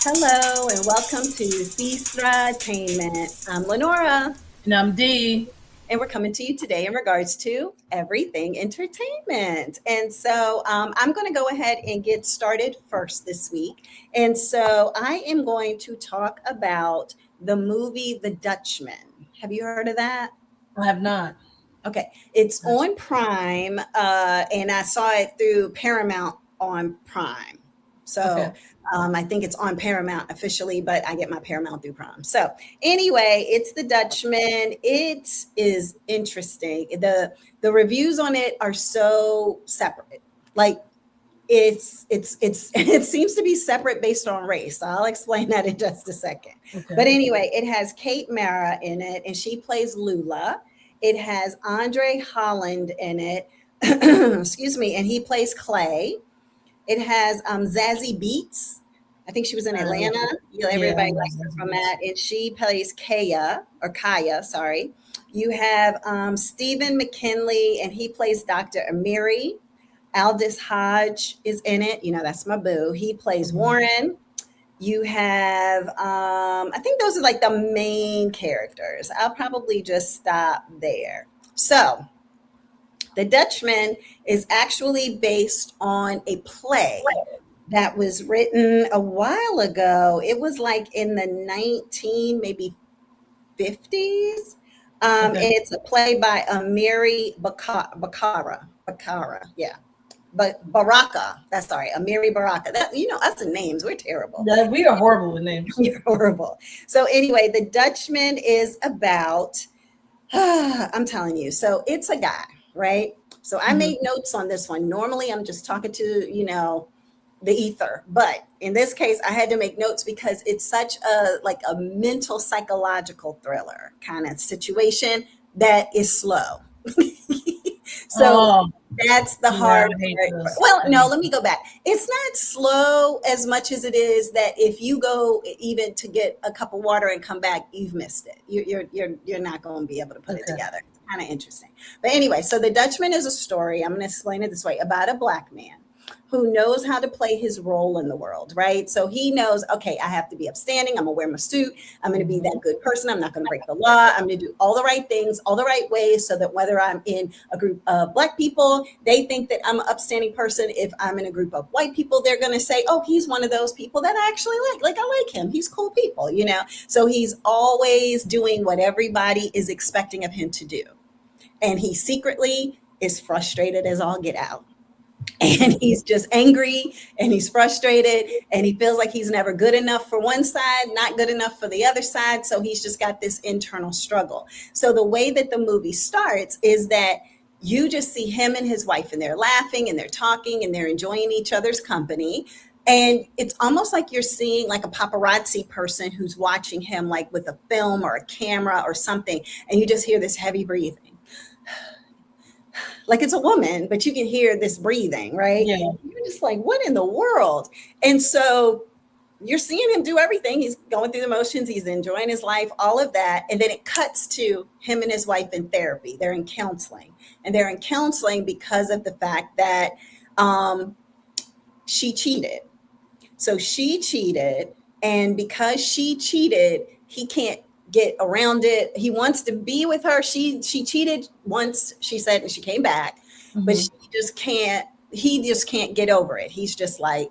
Hello and welcome to Thestra Attainment. I'm Lenora, And I'm D. and we're coming to you today in regards to everything entertainment. I'm going to go ahead and get started first this week. And so I am going to talk about the movie The Dutchman. Have you heard of that? I have not. Okay, it's That's on Prime, and I saw it through Paramount on Prime. okay. So I think it's on Paramount officially, but I get my Paramount through Prime. So anyway, it's The Dutchman. It is interesting. The reviews on it are so separate. Like it's it seems to be separate based on race. I'll explain that in just a second. Okay. But anyway, it has Kate Mara in it, and she plays Lula. It has Andre Holland in it. Excuse me, and he plays Clay. It has Zazie Beats. I think she was in Yeah. Atlanta. You know, Yeah. everybody likes her from that. And she plays Kaya, sorry. You have Stephen McKinley, and he plays Dr. Amiri. Aldous Hodge is in it. You know, that's my boo. He plays Mhm. Warren. You have, I think those are like the main characters. I'll probably just stop there. So, The Dutchman is actually based on a play that was written a while ago. It was like in the 19, maybe 50s. And Okay. it's a play by Amiri Bakara, yeah. But Baraka, that's sorry, Amiri Baraka. That us and names, we're terrible. Yeah, we are horrible with names. You're horrible. So anyway, The Dutchman is about I'm telling you. So it's a guy, right? So I Mhm. made notes on this one. Normally I'm just talking to, the ether, but in this case I had to make notes because it's such a like a mental psychological thriller kind of situation that is slow. So Oh, that's the yeah, hard I hate part. those Well, no, things. let me go back. It's not slow as much as it is that if you go even to get a cup of water and come back, you've missed it. You're not going to be able to put it Okay. together. It's kind of interesting. But anyway, so The Dutchman is a story. I'm going to explain it this way about a black man who knows how to play his role in the world, right? So he knows, okay, I have to be upstanding. I'm gonna wear my suit. I'm gonna be Mhm. that good person. I'm not gonna break the law. I'm gonna do all the right things, all the right ways, so that whether I'm in a group of black people, they think that I'm an upstanding person. If I'm in a group of white people, they're gonna say, oh, he's one of those people that I actually like. Like I like him. He's cool people, you know? So he's always doing what everybody is expecting of him to do. And he secretly is frustrated as all get out, and he's just angry and he's frustrated and he feels like he's never good enough for one side, not good enough for the other side. So he's just got this internal struggle. So the way that the movie starts is that you just see him and his wife, and they're laughing and they're talking and they're enjoying each other's company. And it's almost like you're seeing like a paparazzi person who's watching him, like with a film or a camera or something. And you just hear this heavy breathing, like it's a woman, but you can hear this breathing, right? Yeah. You're just like, what in the world? And so you're seeing him do everything. He's going through the motions, he's enjoying his life, all of that. And then it cuts to him and his wife in therapy. They're in counseling. And they're in counseling because of the fact that um, she cheated. So she cheated, and because she cheated, he can't get around it. He wants to be with her. She cheated once, she said, and she came back, but Mhm. she just can't. He just can't get over it. He's just like,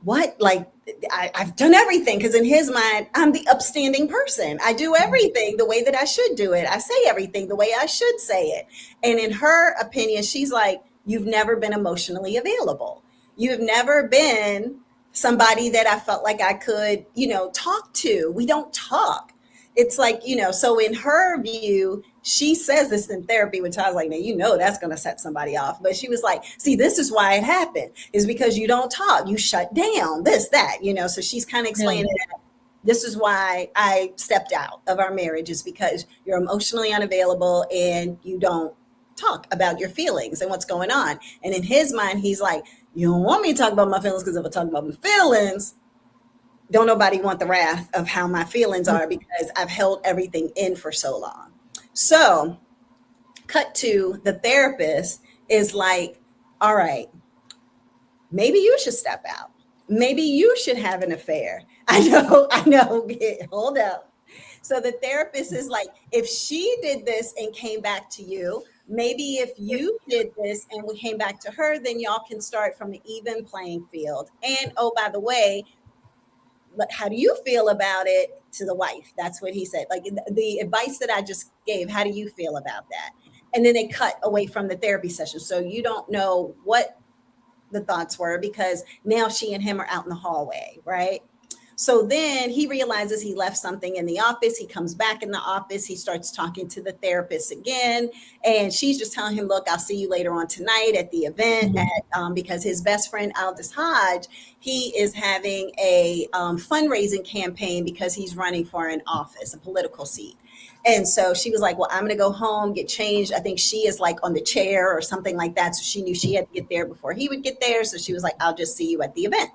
what? Like I've done everything because in his mind, I'm the upstanding person. I do Mhm. everything the way that I should do it. I say everything the way I should say it. And in her opinion, she's like, you've never been emotionally available. You've never been somebody that I felt like I could, talk to. We don't talk. It's like, so in her view, she says this in therapy, which I was like, now, that's going to set somebody off. But she was like, see, this is why it happened, is because you don't talk, you shut down, this, that, so she's kind of Yeah. explaining that this is why I stepped out of our marriage, is because you're emotionally unavailable and you don't talk about your feelings and what's going on. And in his mind, he's like, you don't want me to talk about my feelings because if I talk about my feelings, don't nobody want the wrath of how my feelings are because I've held everything in for so long. So, cut to the therapist is like, all right, maybe you should step out. Maybe you should have an affair. I know, I know. Hold up. So the therapist is like, if she did this and came back to you, maybe if you did this and we came back to her, then y'all can start from an even playing field. And oh, by the way, how do you feel about it, to the wife? That's what he said. Like the advice that I just gave, how do you feel about that? And then they cut away from the therapy session. So you don't know what the thoughts were because now she and him are out in the hallway, right? So then he realizes he left something in the office. He comes back in the office. He starts talking to the therapist again. And she's just telling him, look, I'll see you later on tonight at the event because his best friend, Aldous Hodge, he is having a fundraising campaign because he's running for an office, a political seat. And so she was like, well, I'm going to go home, get changed. I think she is like on the chair or something like that. So she knew she had to get there before he would get there. So she was like, I'll just see you at the event.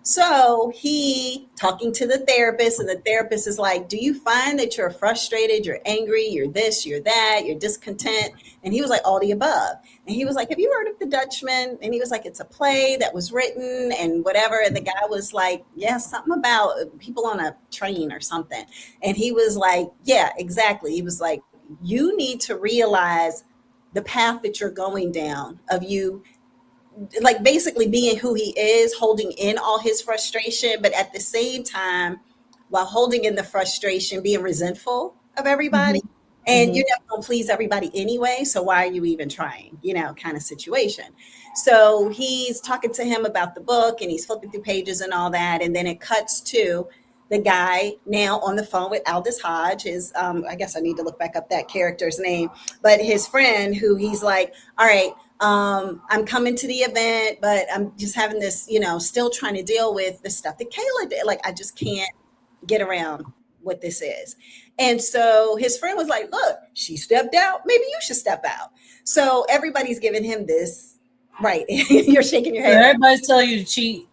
So he talking to the therapist, and the therapist is like, do you find that you're frustrated, you're angry, you're this, you're that, you're discontent? And he was like, all the above. And he was like, have you heard of The Dutchman? And he was like, it's a play that was written and whatever. And the guy was like, yeah, something about people on a train or something. And he was like, yeah, exactly. He was like, you need to realize the path that you're going down of you, like basically being who he is, holding in all his frustration, but at the same time, while holding in the frustration, being resentful of everybody. And you're not going to please everybody anyway. So why are you even trying, kind of situation. So he's talking to him about the book and he's flipping through pages and all that. And then it cuts to the guy now on the phone with Aldous Hodge, his, I guess I need to look back up that character's name, but his friend who he's like, all right, I'm coming to the event, but I'm just having this, still trying to deal with the stuff that Kayla did. Like, I just can't get around what this is. And so his friend was like, look, she stepped out. Maybe you should step out. So everybody's giving him this, right? You're shaking your head. Everybody's telling you to cheat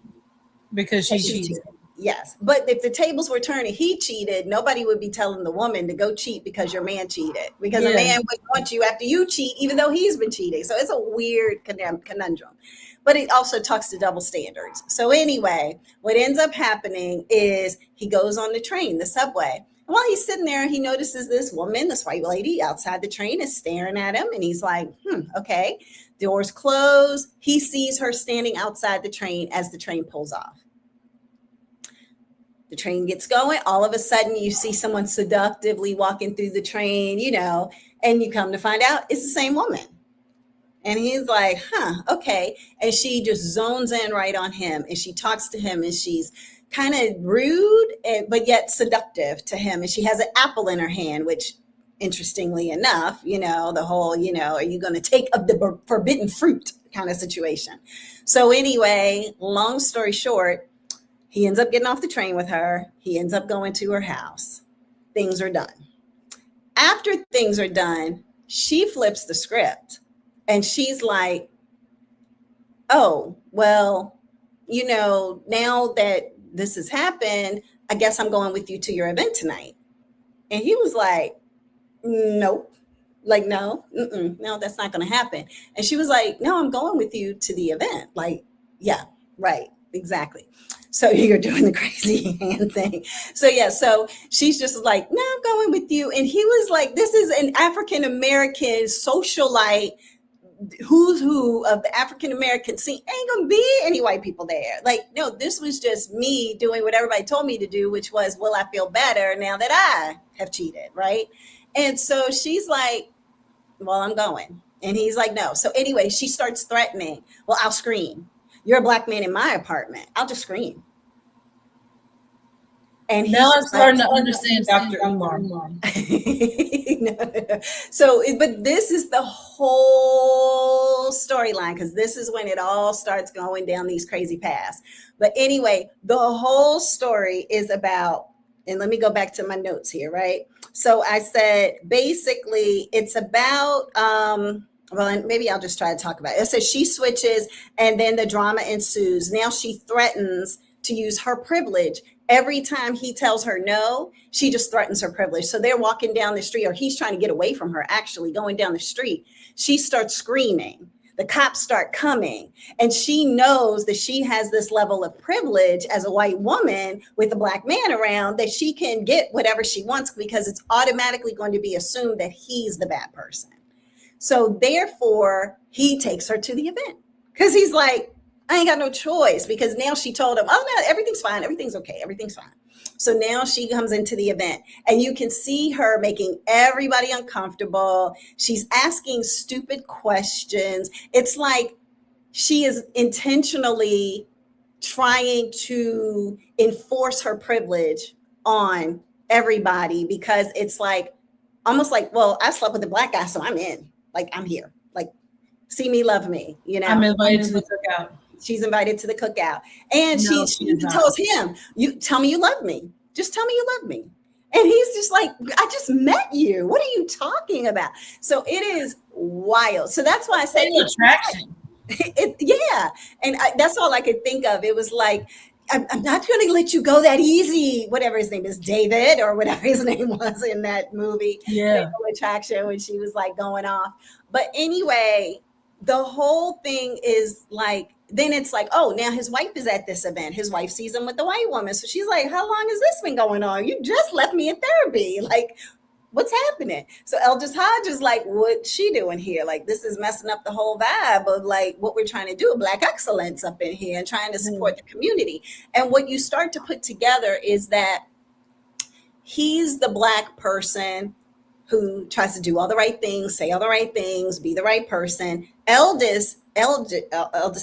because she cheated. Yes. But if the tables were turning, he cheated, nobody would be telling the woman to go cheat because your man cheated. Because a man would want you after you cheat, even though he's been cheating. So it's a weird conundrum. But it also talks to double standards. So anyway, what ends up happening is he goes on the train, the subway. And while he's sitting there, he notices this woman, this white lady outside the train is staring at him. And he's like, okay. Doors close. He sees her standing outside the train as the train pulls off. The train gets going. All of a sudden, you see someone seductively walking through the train, and you come to find out it's the same woman. And he's like, okay. And she just zones in right on him. And she talks to him and she's kind of rude, but yet seductive to him. And she has an apple in her hand, which interestingly enough, the whole, are you going to take of the forbidden fruit kind of situation. So anyway, long story short, he ends up getting off the train with her. He ends up going to her house. Things are done. After things are done, she flips the script and she's like, oh, well, now that this has happened, I guess I'm going with you to your event tonight. And he was like, nope. Like, no, that's not going to happen. And she was like, no, I'm going with you to the event. Like, yeah, right. Exactly. So you're doing the crazy hand thing. So yeah, so she's just like, no, I'm going with you. And he was like, this is an African-American socialite, who's who of the African-American scene. Ain't gonna be any white people there. Like, no, this was just me doing what everybody told me to do, which was, will I feel better now that I have cheated, right? And so she's like, well, I'm going. And he's like, no. So anyway, she starts threatening, well, I'll scream. You're a black man in my apartment. I'll just scream. And now I'm starting to understand Dr. Umar. So, but this is the whole storyline, because this is when it all starts going down these crazy paths. But anyway, the whole story is about, and let me go back to my notes here, right? So I said, basically, it's about, well, and maybe I'll just try to talk about it. It says she switches and then the drama ensues. Now she threatens to use her privilege. Every time he tells her no, she just threatens her privilege. So they're walking down the street, or he's trying to get away from her, actually going down the street. She starts screaming. the cops start coming, and she knows that she has this level of privilege as a white woman with a black man around, that she can get whatever she wants because it's automatically going to be assumed that he's the bad person. So therefore, he takes her to the event because he's like, I ain't got no choice, because now she told him, oh no, everything's fine. Everything's okay. Everything's fine. So now she comes into the event, and you can see her making everybody uncomfortable. She's asking stupid questions. It's like she is intentionally trying to enforce her privilege on everybody, because it's like almost like, well, I slept with a black guy, so I'm in. Like, I'm here. Like, see me, love me. You know, I'm invited to the cookout. She's invited to the cookout, and No, she she's not. tells him, "You tell me you love me. Just tell me you love me." And he's just like, "I just met you. What are you talking about?" So it is wild. So that's why I say attraction. Yeah, and that's all I could think of. It was like, I'm not going to let you go that easy. Whatever his name is, David, or whatever his name was in that movie, Yeah. Fatal Attraction, when she was like going off. But anyway, the whole thing is like, then it's like, oh, now his wife is at this event. His wife sees him with the white woman. So she's like, how long has this been going on? You just left me in therapy. Like, what's happening? So Eldridge Hodge is like, what's she doing here? Like, this is messing up the whole vibe of like what we're trying to do, Black excellence up in here, and trying to support the community. And what you start to put together is that he's the Black person who tries to do all the right things, say all the right things, be the right person. Eldridge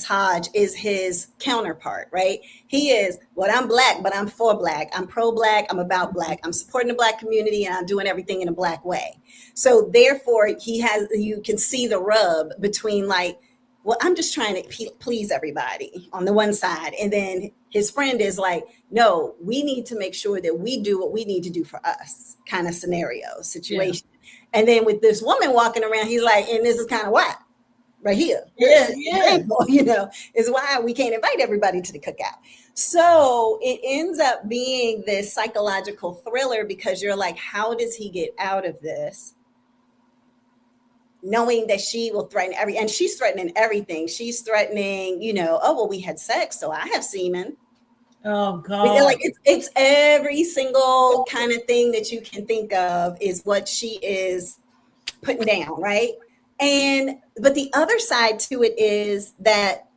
Hodge is his counterpart, right? He is, well, I'm Black, but I'm for Black. I'm pro-Black. I'm about Black. I'm supporting the Black community, and I'm doing everything in a Black way. So therefore, you can see the rub between like, well, I'm just trying to please everybody on the one side. And then his friend is like, no, we need to make sure that we do what we need to do for us, kind of scenario, situation. Yeah. And then with this woman walking around, he's like, and this is kind of why. Right here. Yeah. You know, is why we can't invite everybody to the cookout. So it ends up being this psychological thriller, because you're like, how does he get out of this? Knowing that she will threaten and she's threatening everything. She's threatening, you know, oh, well, we had sex, so I have semen. Oh God. Like it's every single kind of thing that you can think of is what she is putting down, right? But the other side to it is that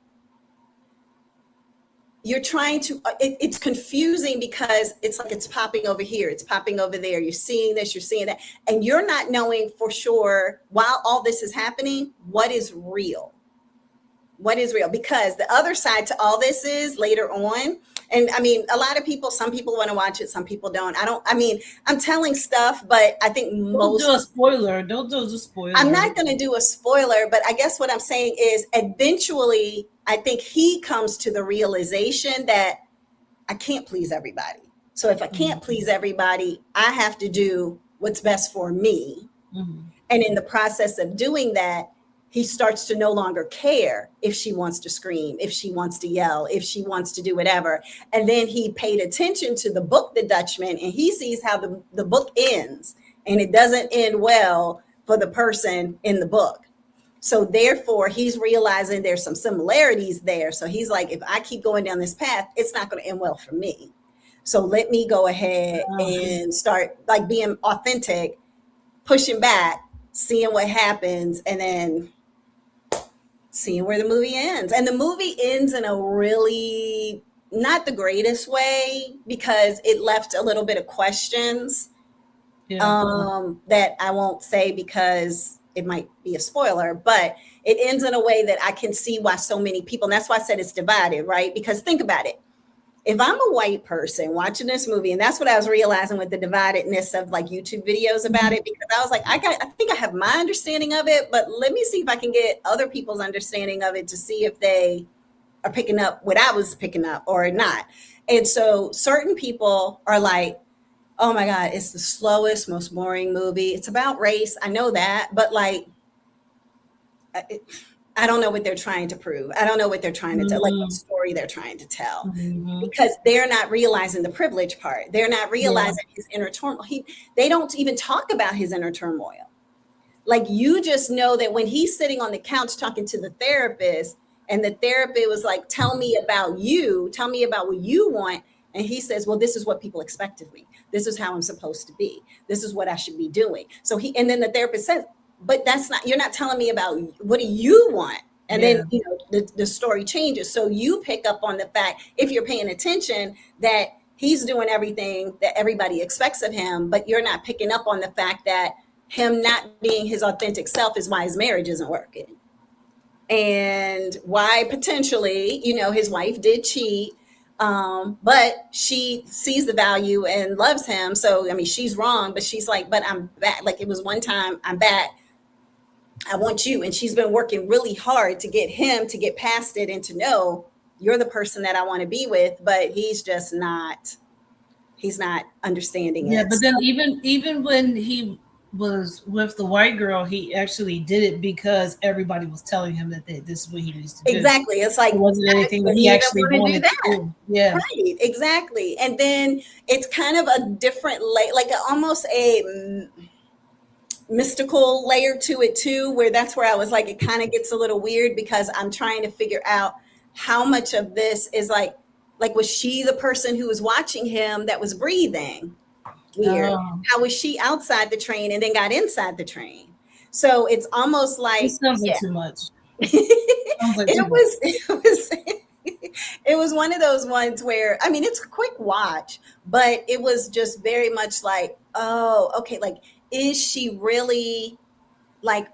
you're trying to, it's confusing, because it's like it's popping over here, it's popping over there. You're seeing this, you're seeing that, and you're not knowing for sure, while all this is happening, what is real. What is real? Because the other side to all this is later on. And I mean, a lot of people, some people want to watch it, some people don't. I'm telling stuff, but I think Don't do a spoiler. Don't do a spoiler. I'm not going to do a spoiler, but I guess what I'm saying is eventually, I think he comes to the realization that I can't please everybody. So if I can't please everybody, I have to do what's best for me. Mm-hmm. And in the process of doing that, he starts to no longer care if she wants to scream, if she wants to yell, if she wants to do whatever. And then he paid attention to the book, The Dutchman, and he sees how the book ends, and it doesn't end well for the person in the book. So therefore, he's realizing there's some similarities there. So he's like, if I keep going down this path, it's not going to end well for me. So let me go ahead and start like being authentic, pushing back, seeing what happens, and then seeing where the movie ends. And the movie ends in a really not the greatest way, because it left a little bit of questions that I won't say because it might be a spoiler, but it ends in a way that I can see why so many people, and that's why I said it's divided, right? Because think about it. If I'm a white person watching this movie, and that's what I was realizing with the dividedness of like YouTube videos about it, because I was like, I think I have my understanding of it, but let me see if I can get other people's understanding of it to see if they are picking up what I was picking up or not. And so certain people are like, oh my God, it's the slowest, most boring movie. It's about race. I know that, but like, I don't know what they're trying to prove. I don't know what they're trying to tell, like what story they're trying to tell, because they're not realizing the privilege part. They're not realizing his inner turmoil. They don't even talk about his inner turmoil. Like, you just know that when he's sitting on the couch talking to the therapist, and the therapist was like, tell me about you, tell me about what you want. And he says, well, this is what people expect of me. This is how I'm supposed to be. This is what I should be doing. So and then the therapist says, but that's not, you're not telling me about what do you want? And then, the story changes. So you pick up on the fact, if you're paying attention, that he's doing everything that everybody expects of him, but you're not picking up on the fact that him not being his authentic self is why his marriage isn't working. And why potentially, his wife did cheat, but she sees the value and loves him. So, I mean, she's wrong, but she's like, but I'm back. Like, it was one time, I'm back. I want you. And she's been working really hard to get him to get past it and to know you're the person that I want to be with, but he's not understanding it. Yeah, but then even when he was with the white girl, he actually did it because everybody was telling him that this is what he needs to do. Exactly. It's like, it wasn't anything that he actually wanted to do. Yeah. Right. Exactly. And then it's kind of a different like almost a mystical layer to it too, where that's where I was like, it kind of gets a little weird, because I'm trying to figure out how much of this is like was she the person who was watching him that was breathing weird? How was she outside the train and then got inside the train? So it's almost like, it sounds like too much. It was one of those ones where, I mean, it's a quick watch, but it was just very much like, oh, okay, like, is she really, like,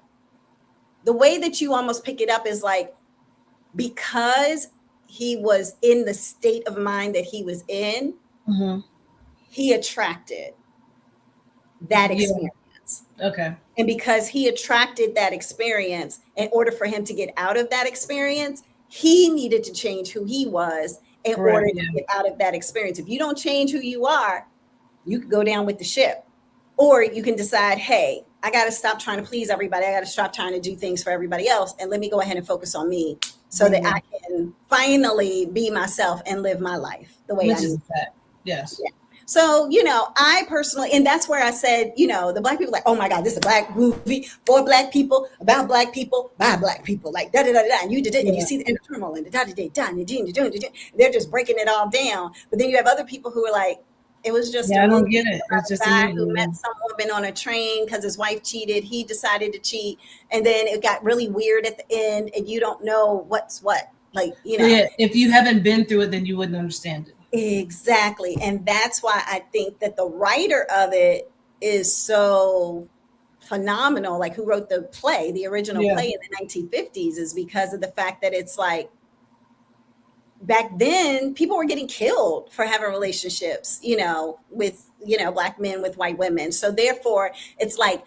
the way that you almost pick it up is like, because he was in the state of mind that he was in, he attracted that experience. Yeah. Okay. And because he attracted that experience, in order for him to get out of that experience, he needed to change who he was in order to get out of that experience. If you don't change who you are, you could go down with the ship. Or you can decide, hey, I got to stop trying to please everybody. I got to stop trying to do things for everybody else. And let me go ahead and focus on me so that I can finally be myself and live my life the way I need. Yes. Yeah. So, I personally, and that's where I said, the Black people like, oh my God, this is a Black movie for Black people, about Black people, by Black people, like da da da da. And you did it, and you see the inner turmoil and the da da da da da. They're just breaking it all down. But then you have other people who are like, it was just I don't get it. It's just a guy who met some woman on a train because his wife cheated. He decided to cheat, and then it got really weird at the end, and you don't know what's what. Like, Yeah, if you haven't been through it, then you wouldn't understand it. Exactly. And that's why I think that the writer of it is so phenomenal. Like, who wrote the play, the original play in the 1950s, is because of the fact that it's like, back then people were getting killed for having relationships, with, Black men with white women. So therefore it's like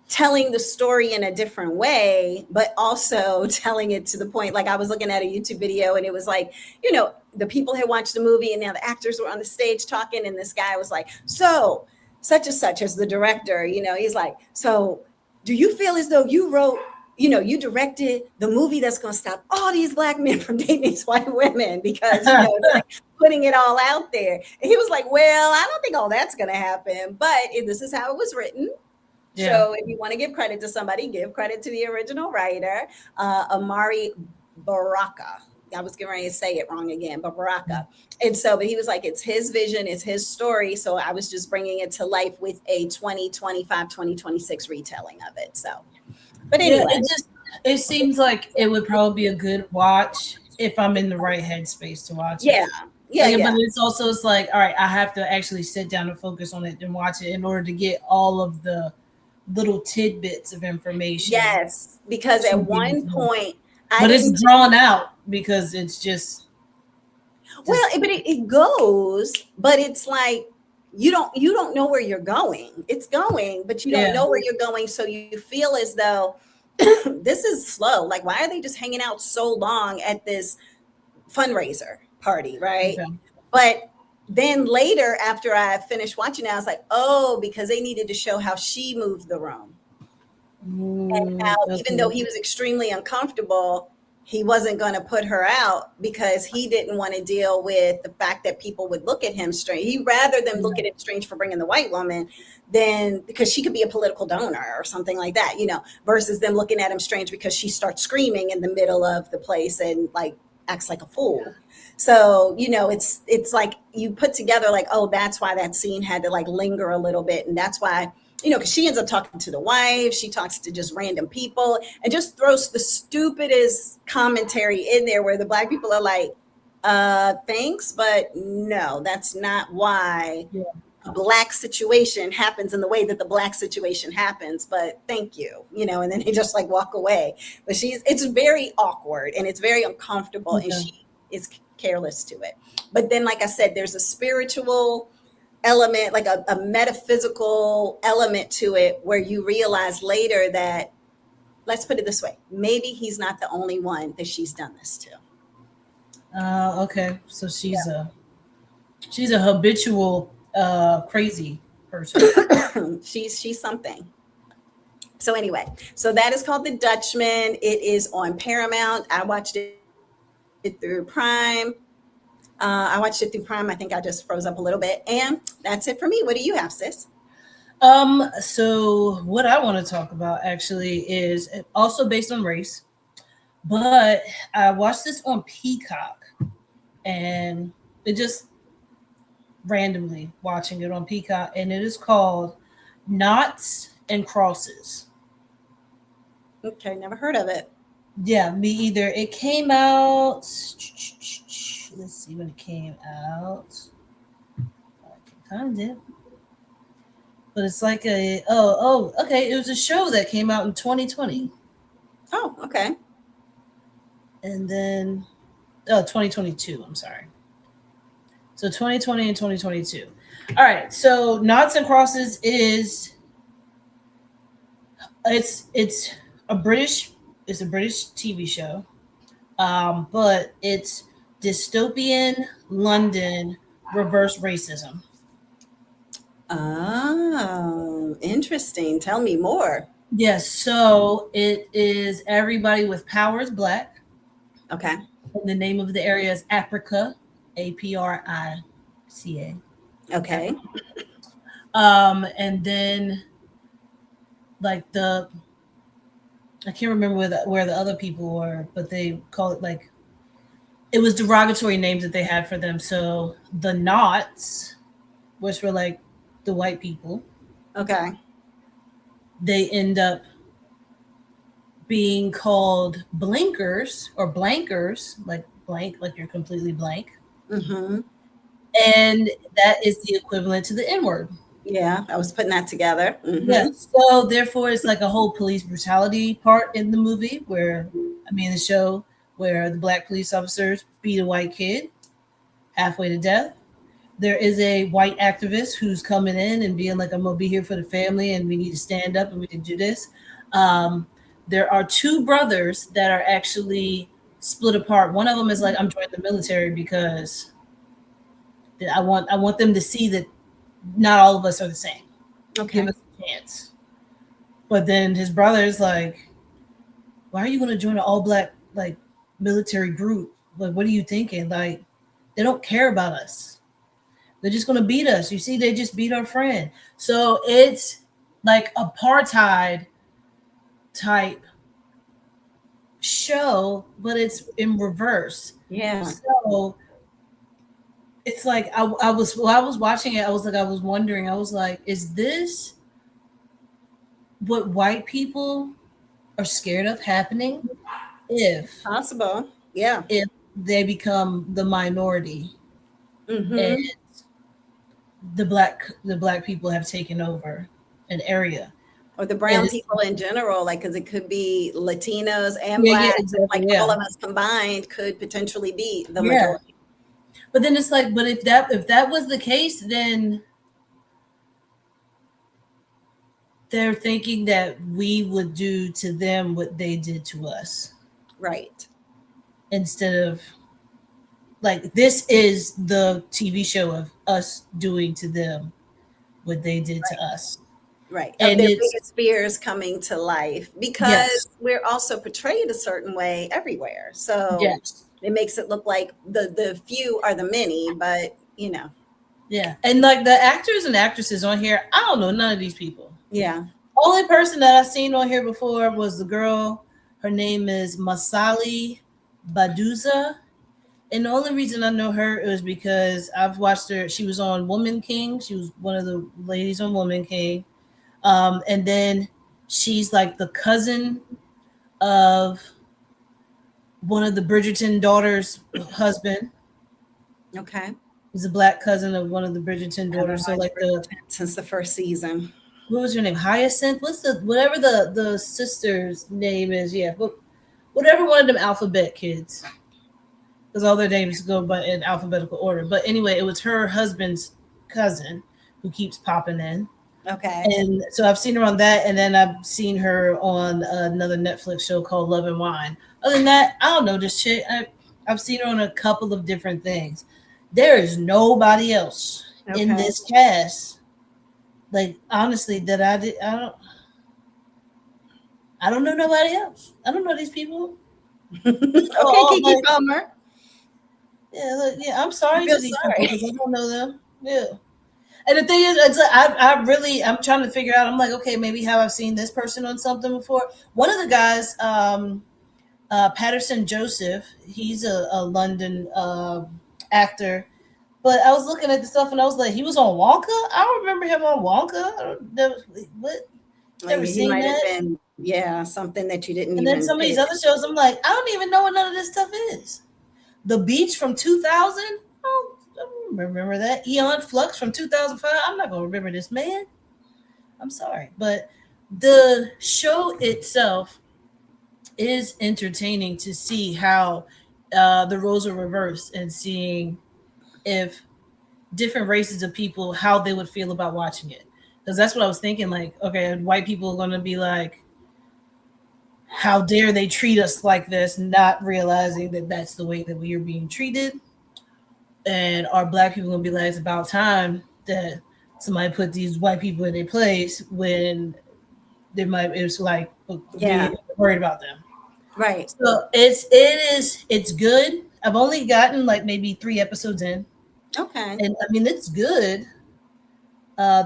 telling the story in a different way, but also telling it to the point. Like, I was looking at a YouTube video, and it was like, the people had watched the movie, and now the actors were on the stage talking, and this guy was like, so such and such, as the director, he's like, so do you feel as though you wrote, you directed the movie that's going to stop all these Black men from dating these white women, because like putting it all out there? And he was like, well, I don't think all that's going to happen, but this is how it was written. Yeah. So if you want to give credit to somebody, give credit to the original writer, Amari Baraka. I was getting ready to say it wrong again, but Baraka. And so, but he was like, it's his vision, it's his story. So I was just bringing it to life with a 2025, 2026 retelling of it. So, but anyway. It seems like it would probably be a good watch if I'm in the right headspace to watch it. Yeah. But it's like, all right, I have to actually sit down and focus on it and watch it in order to get all of the little tidbits of information. Yes, because at one point, but it's drawn out because it's just but it goes, but it's like you don't know where you're going. It's going, but you don't know where you're going, so you feel as though this is slow. Like, why are they just hanging out so long at this fundraiser party, right? Okay. But then later, after I finished watching it, I was like, oh, because they needed to show how she moved the room. And how, even though he was extremely uncomfortable, he wasn't going to put her out because he didn't want to deal with the fact that people would look at him strange. He rather than look at him strange for bringing the white woman than because she could be a political donor or something like that, versus them looking at him strange because she starts screaming in the middle of the place and like acts like a fool. So, it's like you put together like, oh, that's why that scene had to like linger a little bit. And that's why, because she ends up talking to the wife, she talks to just random people and just throws the stupidest commentary in there where the Black people are like, thanks, but no, that's not why a Black situation happens in the way that the Black situation happens, but thank you, and then they just like walk away. But it's very awkward and it's very uncomfortable and she is careless to it. But then, like I said, there's a spiritual element, like a metaphysical element to it where you realize later that, let's put it this way, maybe he's not the only one that she's done this to. Okay. So she's a habitual crazy person. she's something. So anyway, so that is called The Dutchman. It is on Paramount. I watched it through Prime. I think I just froze up a little bit. And that's it for me. What do you have, sis? So what I want to talk about actually is also based on race, but I watched this on Peacock and it just randomly watching it on Peacock, and it is called Knots and Crosses. Okay, never heard of it. Yeah, me either. It came out. Let's see when it came out. I can find it. But it's like okay. It was a show that came out in 2020. Oh, okay. And then 2022, I'm sorry. So 2020 and 2022. All right. So Knots and Crosses is it's a British TV show. But it's dystopian London reverse racism. Oh, interesting. Tell me more. Yes, so it is everybody with power is Black. Okay. And the name of the area is Aprica, Aprica. Okay. And then like I can't remember where the other people were, but they call it like it was derogatory names that they had for them. So the Knots, which were like the white people. Okay. They end up being called blinkers or blankers, like blank, like you're completely blank. Mm-hmm. And that is the equivalent to the N-word. Yeah, I was putting that together. Mm-hmm. Yeah. So therefore, it's like a whole police brutality part in the movie the show where the Black police officers beat a white kid halfway to death. There is a white activist who's coming in and being like, I'm going to be here for the family and we need to stand up and we can do this. There are two brothers that are actually split apart. One of them is like, I'm joining the military because I want them to see that not all of us are the same. Okay. Give us a chance. But then his brother is like, why are you going to join an all Black like military group? Like, what are you thinking? Like, they don't care about us. They're just going to beat us. You see, they just beat our friend. So it's like apartheid type show, but it's in reverse. Yeah. So it's like I was watching it. I was wondering. I was like, is this what white people are scared of happening? If possible, yeah. If they become the minority, and the black people have taken over an area, or the brown people in general, like because it could be Latinos and Blacks, exactly, all of us combined could potentially be the majority. But then it's like, but if that was the case, then they're thinking that we would do to them what they did to us, right? Instead of like, this is the TV show of us doing to them what they did to us. Right. Of And their it's biggest fears coming to life yes, because we're also portrayed a certain way everywhere. So yes, it makes it look like the few are the many, but yeah. And like the actors and actresses on here, I don't know none of these people. yeah. Only person that I've seen on here before was the girl. Her name is Masali Baduza. And the only reason I know her is because I've watched her. She was on Woman King. She was one of the ladies on Woman King. And then she's like the cousin of one of the Bridgerton daughters' husband. Okay. He's a black cousin of one of the Bridgerton I haven't daughters. So watched like the Bridgerton since the first season. what was her name? Hyacinth. What's the whatever the sister's name is? Yeah, but whatever one of them alphabet kids, because all their names go by in alphabetical order. But anyway, it was her husband's cousin who keeps popping in. Okay. And so I've seen her on that, and then I've seen her on another Netflix show called Love and Wine. Other than that, I don't know this chick. I've seen her on a couple of different things. There is nobody else in Okay. this cast, like honestly, that I don't know nobody else. I don't know these people. Okay, Kiki Like, Palmer. yeah. I'm sorry I feel to these sorry. people because I don't know them. Yeah. And the thing is, it's like, I'm trying to figure out. I'm like, okay, maybe have I seen this person on something before? One of the guys, Patterson Joseph, he's a London actor. But I was looking at the stuff and I was like, he was on Wonka. I don't remember him on Wonka. What? Never Like, he seen might have that. been, yeah, something that you didn't And then even some of pay these other shows, I'm like, I don't even know what none of this stuff is. The Beach from 2000. Oh, I don't remember that. Eon Flux from 2005. I'm not gonna remember this man. I'm sorry, but the show itself is entertaining to see how the roles are reversed and seeing if different races of people how they would feel about watching it. Because that's what I was thinking. Like, okay, white people are going to be like, how dare they treat us like this, not realizing that that's the way that we are being treated. And our black people going to be like, it's about time that somebody put these white people in their place when it's like Yeah. being worried about them. Right. So it's good. I've only gotten like maybe 3 episodes in, Okay. and I mean it's good.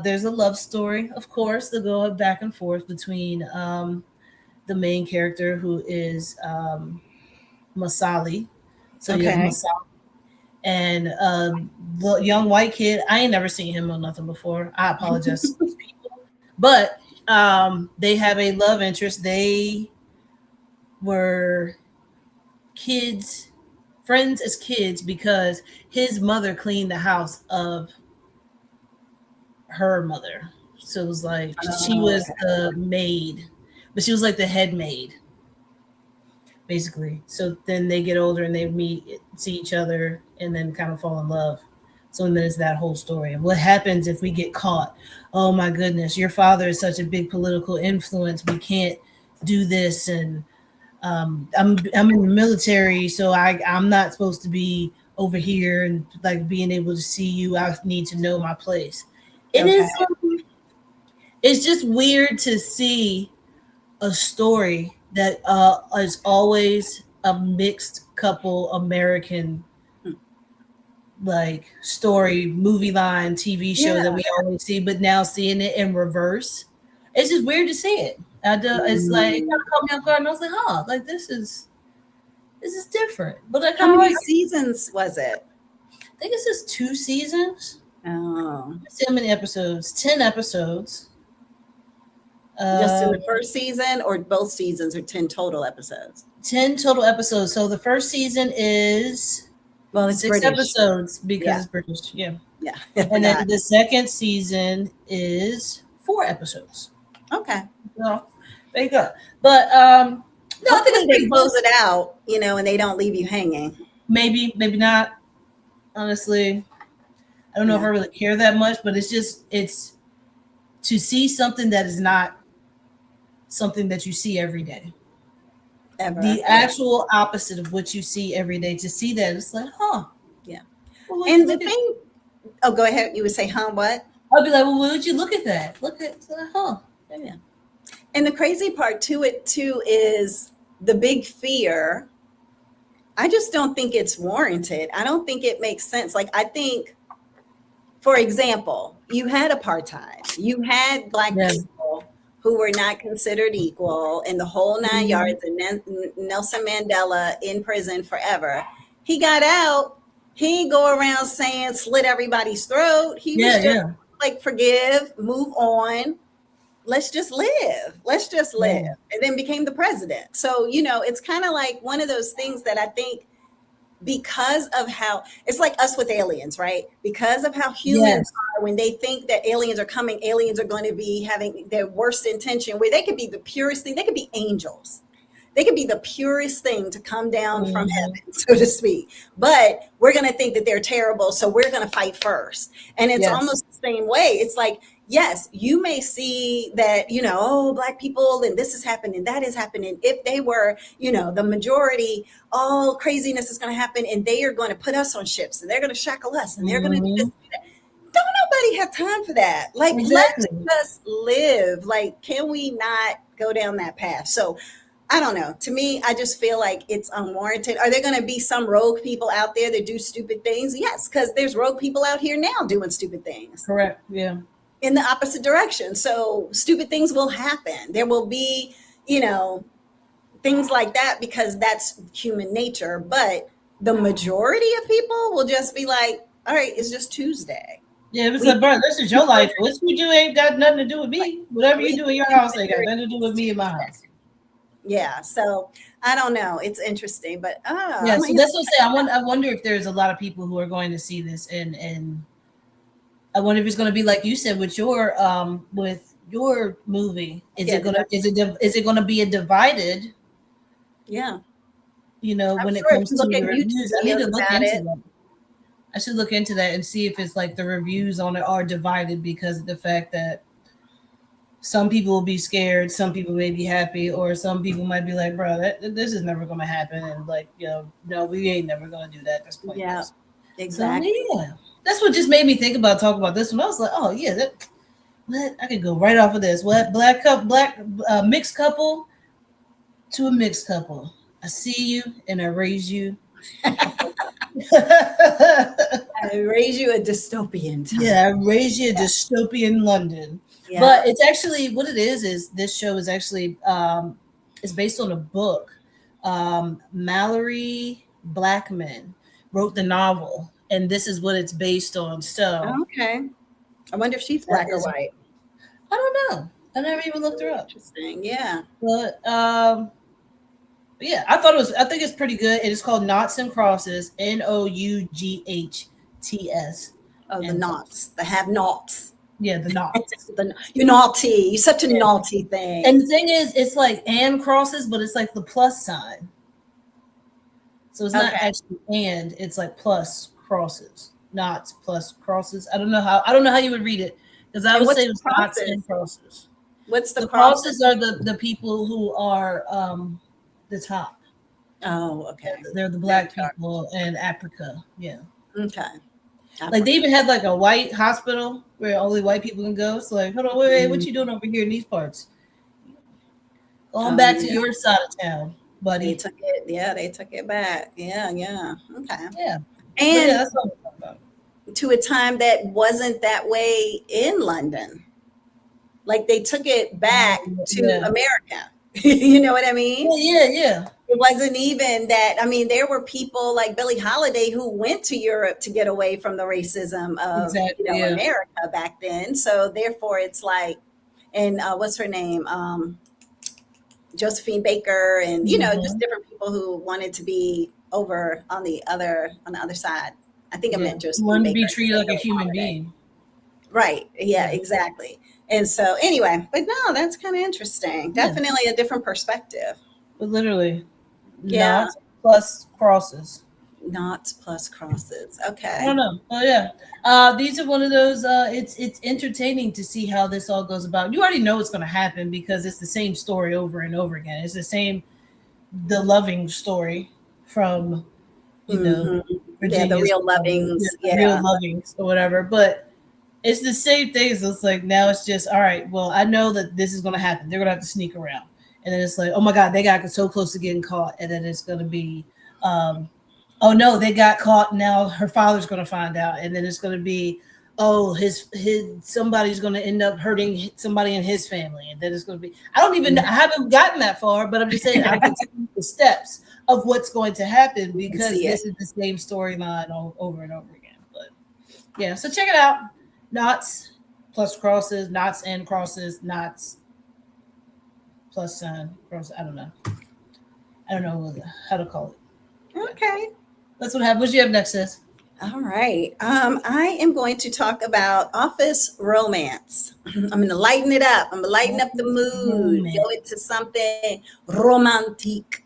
There's a love story, of course, that go back and forth between the main character who is Masali. So you have Okay. Masali and the young white kid. I ain't never seen him on nothing before. I apologize, but they have a love interest. They were friends as kids, because his mother cleaned the house of her mother. So it was like she Oh, was okay. the maid, but she was like the head maid, basically. So then they get older and they see each other, and then kind of fall in love. So then it's that whole story. And what happens if we get caught? Oh my goodness, your father is such a big political influence. We can't do this, and I'm in the military, so I'm not supposed to be over here and like being able to see you. I need to know my place. It Okay. is. It's just weird to see a story that is always a mixed couple American like story, movie line, TV show Yeah. that we always see, but now seeing it in reverse, it's just weird to see it. It's like it kind of caught me off guard, and I was like, "Huh, like this is different." But I How kind of many like. seasons was it? I think it says 2 seasons. Oh, Let's see how many episodes. 10 episodes. just in Uh, the first season or both seasons or 10 total episodes? 10 total episodes. So the first season is Well, it's 6 British. episodes because Yeah. it's British. Yeah. Yeah. I And then forgot. the second season is 4 episodes. Okay. So there you go. But No, I think it's hopefully they close it out, and they don't leave you hanging. maybe not. Honestly, I don't know if I really care that much, but it's to see something that is not something that you see every day. Ever. The actual opposite of what you see every day. To see that, it's like, huh. Yeah. Well, And the thing, oh, go ahead. You would say, huh, what? I'll be like, well, would you look at that? Look at, huh? Yeah. And the crazy part to it too is the big fear. I just don't think it's warranted. I don't think it makes sense. Like, I think, for example, you had apartheid, you had Black Yeah. people who were not considered equal in the whole 9 yards, and Nelson Mandela in prison forever. He got out. He didn't go around saying slit everybody's throat. He was just like, forgive, move on. Let's just live. Let's just live. And then became the president. So, it's kind of like one of those things that I think, because of how it's like us with aliens, right? Because of how humans are, when they think that aliens are coming, aliens are going to be having their worst intention, where they could be the purest thing. They could be angels. They could be the purest thing to come down from heaven, so to speak. But we're going to think that they're terrible. So we're going to fight first. And it's almost the same way. It's like, yes, you may see that, Black people and this is happening, that is happening. If they were, the majority, all craziness is going to happen, and they are going to put us on ships, and they're going to shackle us, and they're going to do this, do that. Don't nobody have time for that. Like, let's just live. Like, can we not go down that path? So I don't know. To me, I just feel like it's unwarranted. Are there going to be some rogue people out there that do stupid things? Yes, because there's rogue people out here now doing stupid things. Correct. Yeah. In the opposite direction. So stupid things will happen. There will be, things like that, because that's human nature. But the majority of people will just be like, all right, it's just Tuesday. Yeah, it was like, bro, this is your life. What you do ain't got nothing to do with me. Whatever you do in your house ain't got nothing to do with me in my house. Yeah, so I don't know. It's interesting, but so that's what I'm saying. I wonder if there's a lot of people who are going to see this, and I wonder if it's going to be like you said with your movie. Is it going to be a divided? Yeah. When it comes to the reviews, I need to look into that. I should look into that and see if it's like the reviews on it are divided because of the fact that some people will be scared, some people may be happy, or some people might be like, bro, this is never going to happen. And like, no, we ain't never going to do that. That's pointless. Yeah, exactly. So, that's what just made me think about talking about this one. I was like, oh yeah, I could go right off of this. What mixed couple to a mixed couple. I see you and I raise you. I raise you a dystopian time. Yeah, I raise you a dystopian London. Yeah. But it's actually what it is this show is actually it's based on a book. Mallory Blackman wrote the novel, and this is what it's based on. So okay, I wonder if she's black or white. I don't know. I never even looked her up. Interesting, yeah. But yeah, I think it's pretty good. It is called Noughts and Crosses, Noughts. Oh, the knots, the have-nots. Yeah, the knots. You're naughty. You're such a naughty thing. And the thing is, it's like and crosses, but it's like the plus sign. So it's not actually and, it's like plus crosses, knots plus crosses. I don't know how you would read it, because I would say it's knots and crosses. What's the crosses? Are the people who are the top. Oh, okay. They're the black people in Africa. Yeah. Okay. Like they even had like a white hospital where only white people can go. So like, hold on, wait, what you doing over here in these parts? Going back to your side of town, buddy. They took it. Yeah, they took it back. Yeah. Okay. Yeah. And that's what I'm talking about. To a time that wasn't that way in London. Like they took it back to America. You know what I mean? Yeah. It wasn't even that. I mean, there were people like Billie Holiday who went to Europe to get away from the racism of America back then. So therefore, it's like, and what's her name? Josephine Baker, and just different people who wanted to be over on the other side. I think I meant Josephine wanted Baker. To be treated like a human being. Right. Yeah. Exactly. And so anyway, but no, that's kind of interesting. Definitely a different perspective. But literally, knots plus crosses. Knots plus crosses. Okay. I don't know. Oh yeah. These are one of those. It's entertaining to see how this all goes about. You already know what's going to happen because it's the same story over and over again. It's the loving story from, Virginia, the real Lovings. Real Lovings or whatever. But It's the same thing. So it's like now it's just all right. Well, I know that this is going to happen. They're going to have to sneak around, and then it's like, oh my god, they got so close to getting caught, and then it's going to be, oh no, they got caught. Now her father's going to find out, and then it's going to be, oh his somebody's going to end up hurting somebody in his family, and then it's going to be. I haven't gotten that far, but I'm just saying I can take the steps of what's going to happen because this is the same storyline over and over again. But yeah, so check it out. Knots plus crosses, knots and crosses, knots plus sign, cross. I don't know how to call it. Okay. That's what happened. What do you have next, sis? All right. I am going to talk about office romance. I'm going to lighten it up. I'm going to lighten up the mood, go into something romantic.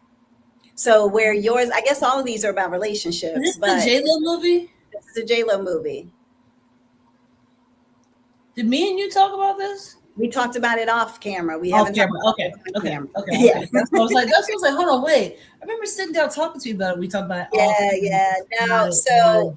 So where yours, I guess all of these are about relationships. Is this the J-Lo movie? This is a J-Lo movie. Did me and you talk about this? We talked about it off camera. We off haven't camera. Okay. Yeah. That's what I was like, hold on, wait. I remember sitting down talking to you about it. We talked about it. Yeah. No, so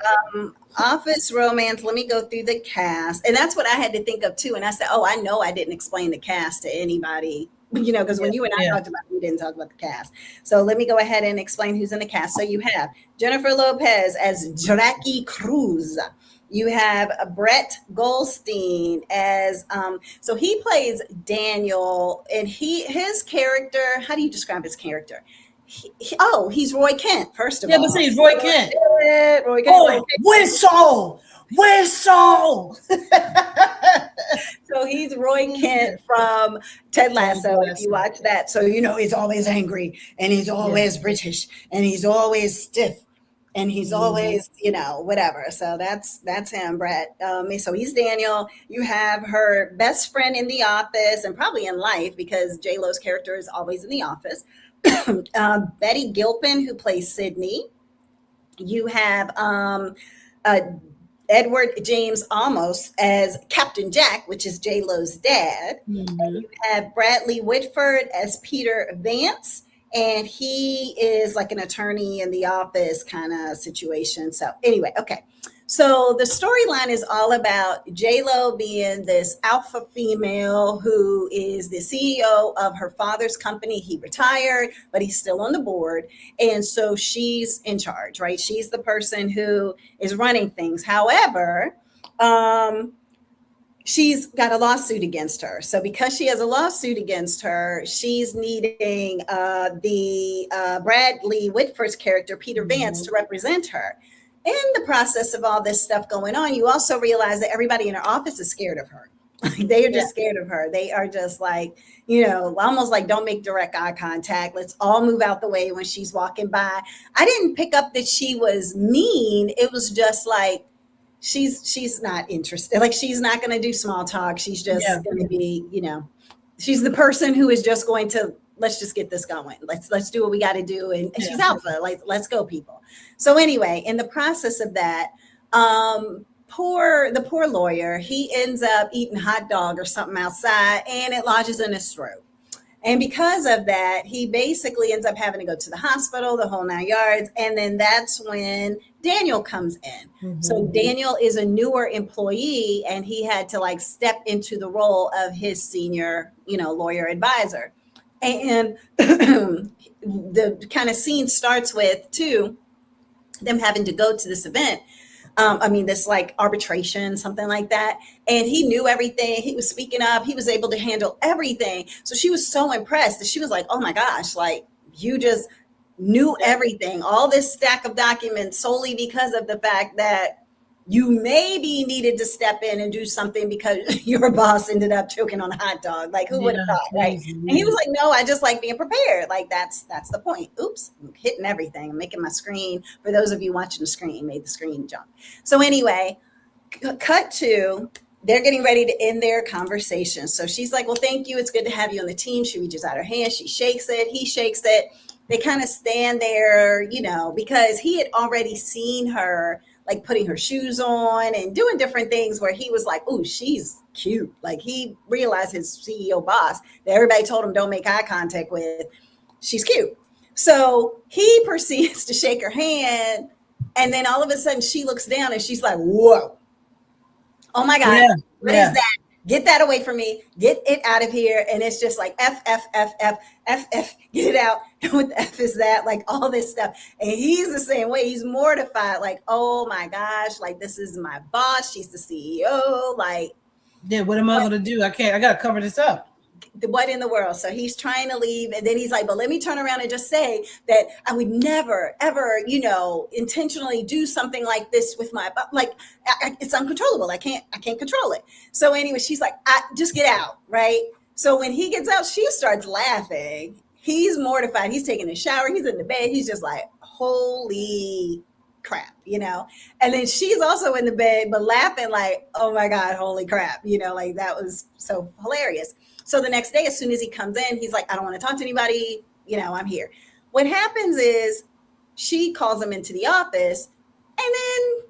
office romance, let me go through the cast. And that's what I had to think of too. And I said, oh, I know I didn't explain the cast to anybody, because when you and I talked about it, we didn't talk about the cast. So let me go ahead and explain who's in the cast. So you have Jennifer Lopez as Jackie Cruz. You have Brett Goldstein as so he plays Daniel, and his character. How do you describe his character? He's Roy Kent. First of all, but see, Roy Kent. Roy Kent. Oh, whistle. So he's Roy Kent from Ted Lasso. If you watch that, so he's always angry, and he's always British, and he's always stiff. And he's always, whatever. So that's him, Brett. So he's Daniel. You have her best friend in the office and probably in life because J-Lo's character is always in the office. Betty Gilpin, who plays Sydney. You have Edward James Olmos as Captain Jack, which is J-Lo's dad. Mm-hmm. And you have Bradley Whitford as Peter Vance. And he is like an attorney in the office kind of situation. So anyway, okay. So the storyline is all about J-Lo being this alpha female who is the CEO of her father's company. He retired, but he's still on the board. And so she's in charge, right? She's the person who is running things. However, she's got a lawsuit against her. So because she has a lawsuit against her, she's needing the Bradley Whitford's character, Peter Vance, to represent her. In the process of all this stuff going on, you also realize that everybody in her office is scared of her. They are just scared of her. They are just like, almost like don't make direct eye contact. Let's all move out the way when she's walking by. I didn't pick up that she was mean. It was just like, she's not interested. Like she's not going to do small talk. She's just going to be, she's the person who is just going to, let's just get this going. Let's do what we got to do. And she's alpha. Like, let's go, people. So anyway, in the process of that, the poor lawyer, he ends up eating hot dog or something outside and it lodges in his throat. And because of that, he basically ends up having to go to the hospital, the whole 9 yards. And then that's when Daniel comes in. Mm-hmm. So Daniel is a newer employee and he had to step into the role of his senior, lawyer advisor. And the kind of scene starts with them having to go to this event. This arbitration, something like that. And he knew everything. He was speaking up. He was able to handle everything. So she was so impressed that she was like, oh my gosh, you just knew everything, all this stack of documents solely because of the fact that you maybe needed to step in and do something because your boss ended up choking on a hot dog. Who would have thought, right? And he was like, no, I just like being prepared. That's the point. Oops, I'm hitting everything. I'm making my screen. For those of you watching the screen, made the screen jump. So anyway, cut to, they're getting ready to end their conversation. So she's like, well, thank you. It's good to have you on the team. She reaches out her hand. She shakes it. He shakes it. They kind of stand there, because he had already seen her putting her shoes on and doing different things where he was like, oh, she's cute. He realized his CEO boss that everybody told him don't make eye contact with, she's cute. So he proceeds to shake her hand. And then all of a sudden she looks down and she's like, whoa. Oh my God. Yeah, What is yeah. that? Get that away from me. Get it out of here. And it's just like F, F, F, F, F, F, get it out. What the F is that? Like all this stuff. And he's the same way. He's mortified. Like, oh my gosh, like this is my boss. She's the CEO. Like, Yeah, what am I gonna do? I can't. I gotta cover this up. what in the world? So he's trying to leave, and then he's like, but let me turn around and just say that I would never ever, intentionally do something like this with my, like, it's uncontrollable. I can't control it. So anyway, she's like, just get out, right? So when he gets out, she starts laughing. He's mortified. He's taking a shower. He's in the bed. He's just like, holy crap. And then she's also in the bed, but laughing like, oh my God, holy crap, like that was so hilarious. So the next day, as soon as he comes in, he's like, I don't want to talk to anybody. I'm here. What happens is she calls him into the office, and then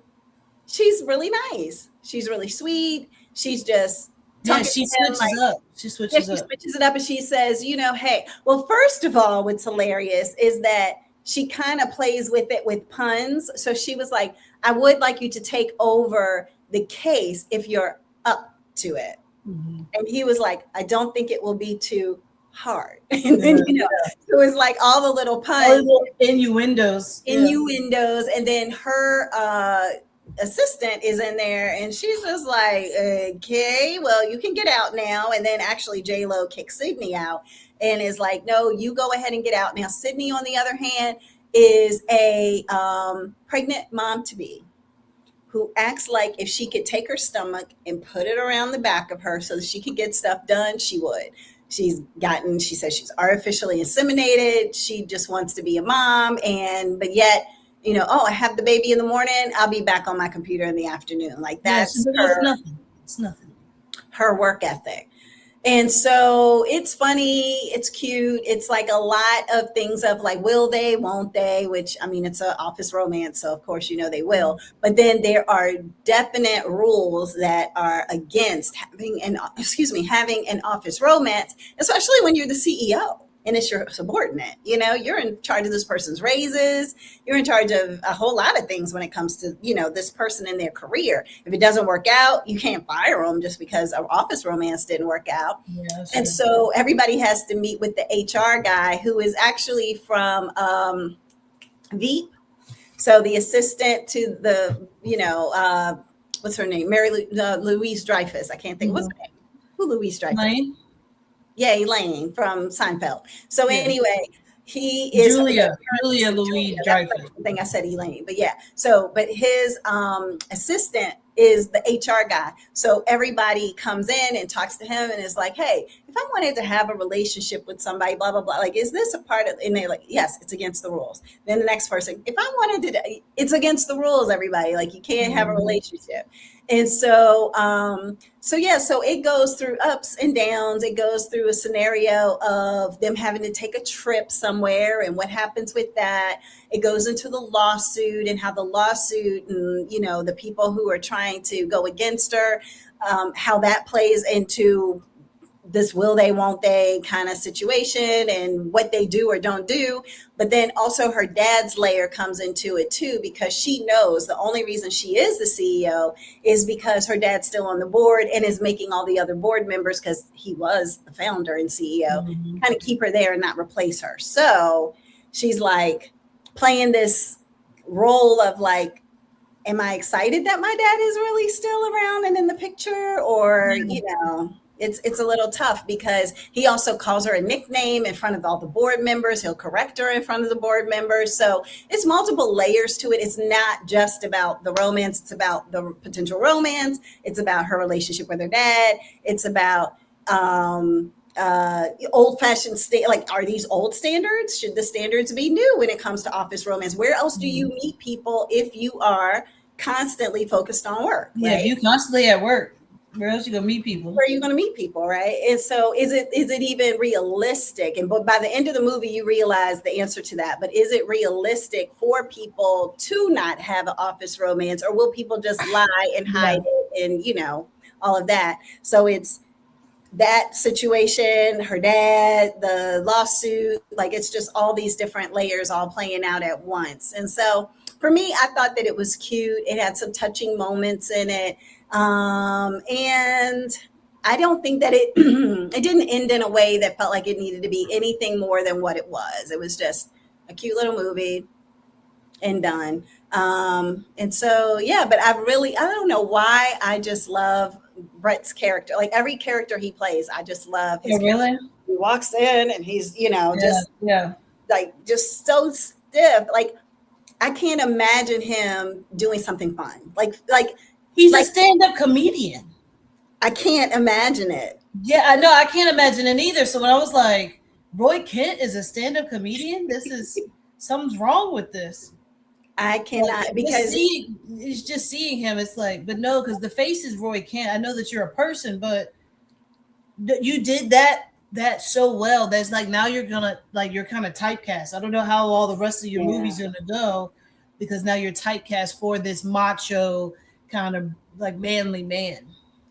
she's really nice. She's really sweet. She's just Yeah, talking she to him switches like, up. She yeah, switches she up. switches it up and she says, hey, well, first of all, what's hilarious is that she kind of plays with it with puns. So she was like, I would like you to take over the case if you're up to it. Mm-hmm. And he was like, I don't think it will be too hard. And then, so it's like all the little puns, innuendos. innuendos. And then her assistant is in there and she's just like, okay, well, you can get out now. And then actually J-Lo kicks Sydney out and is like, no, you go ahead and get out. Now, Sydney, on the other hand, is a pregnant mom to be who acts like if she could take her stomach and put it around the back of her so that she could get stuff done, she would. She says she's artificially inseminated. She just wants to be a mom. But yet, I have the baby in the morning. I'll be back on my computer in the afternoon. Like that's nothing. It's nothing. Her work ethic. And so it's funny, it's cute. It's like a lot of things of like, will they, won't they, which I mean, it's an office romance. So of course, they will, but then there are definite rules that are against having an office romance, especially when you're the CEO and it's your subordinate. You're in charge of this person's raises. You're in charge of a whole lot of things when it comes to, this person in their career. If it doesn't work out, you can't fire them just because an office romance didn't work out. Yes. And so everybody has to meet with the HR guy who is actually from Veep. So the assistant to the, what's her name? Louise Dreyfus. I can't think. What's her name? Who Louise Dreyfus? Lane? Yeah, Elaine from Seinfeld. So anyway, he is Julia Louise Dreyfus. I think I said Elaine, but yeah. So, but his assistant is the HR guy. So everybody comes in and talks to him and is like, hey, if I wanted to have a relationship with somebody, blah, blah, blah, like, is this a part of, and they're like, yes, it's against the rules. Then the next person, if I wanted to, it's against the rules, everybody, like you can't have a relationship. And so, so it goes through ups and downs. It goes through a scenario of them having to take a trip somewhere and what happens with that. It goes into the lawsuit and how the lawsuit and, the people who are trying to go against her, how that plays into this will they, won't they kind of situation and what they do or don't do. But then also her dad's layer comes into it too, because she knows the only reason she is the CEO is because her dad's still on the board and is making all the other board members, because he was the founder and CEO, kind of keep her there and not replace her. So she's like playing this role of like, am I excited that my dad is really still around and in the picture? Or, it's a little tough because he also calls her a nickname in front of all the board members. He'll correct her in front of the board members. So it's multiple layers to it. It's not just about the romance. It's about the potential romance. It's about her relationship with her dad. It's about old-fashioned like, are these old standards? Should the standards be new when it comes to office romance? Where else do you meet people if you are constantly focused on work? Yeah, right? if you constantly at work, where else you gonna meet people? Where are you going to meet people, right? And so is it even realistic? And but by the end of the movie, you realize the answer to that. But is it realistic for people to not have an office romance, or will people just lie and hide it and, all of that? So it's that situation, her dad, the lawsuit, like it's just all these different layers all playing out at once. And so for me, I thought that it was cute. It had some touching moments in it. And I don't think that it it didn't end in a way that felt like it needed to be anything more than what it was. It was just a cute little movie and done. And so yeah, but I don't know why I just love Brett's character. Like every character he plays, I just love his character. Really? He walks in and he's, Yeah. just so stiff. Like I can't imagine him doing something fun. Like He's like a stand-up comedian. I can't imagine it. Yeah, I know. I can't imagine it either. So when I was like, Roy Kent is a stand-up comedian, something's wrong with this. I cannot Like, because it's just seeing him. It's like, but no, because the face is Roy Kent. I know that you're a person, but you did that so well. That's like now you're kind of typecast. I don't know how all the rest of your movies are gonna go because now you're typecast for this macho kind of like manly man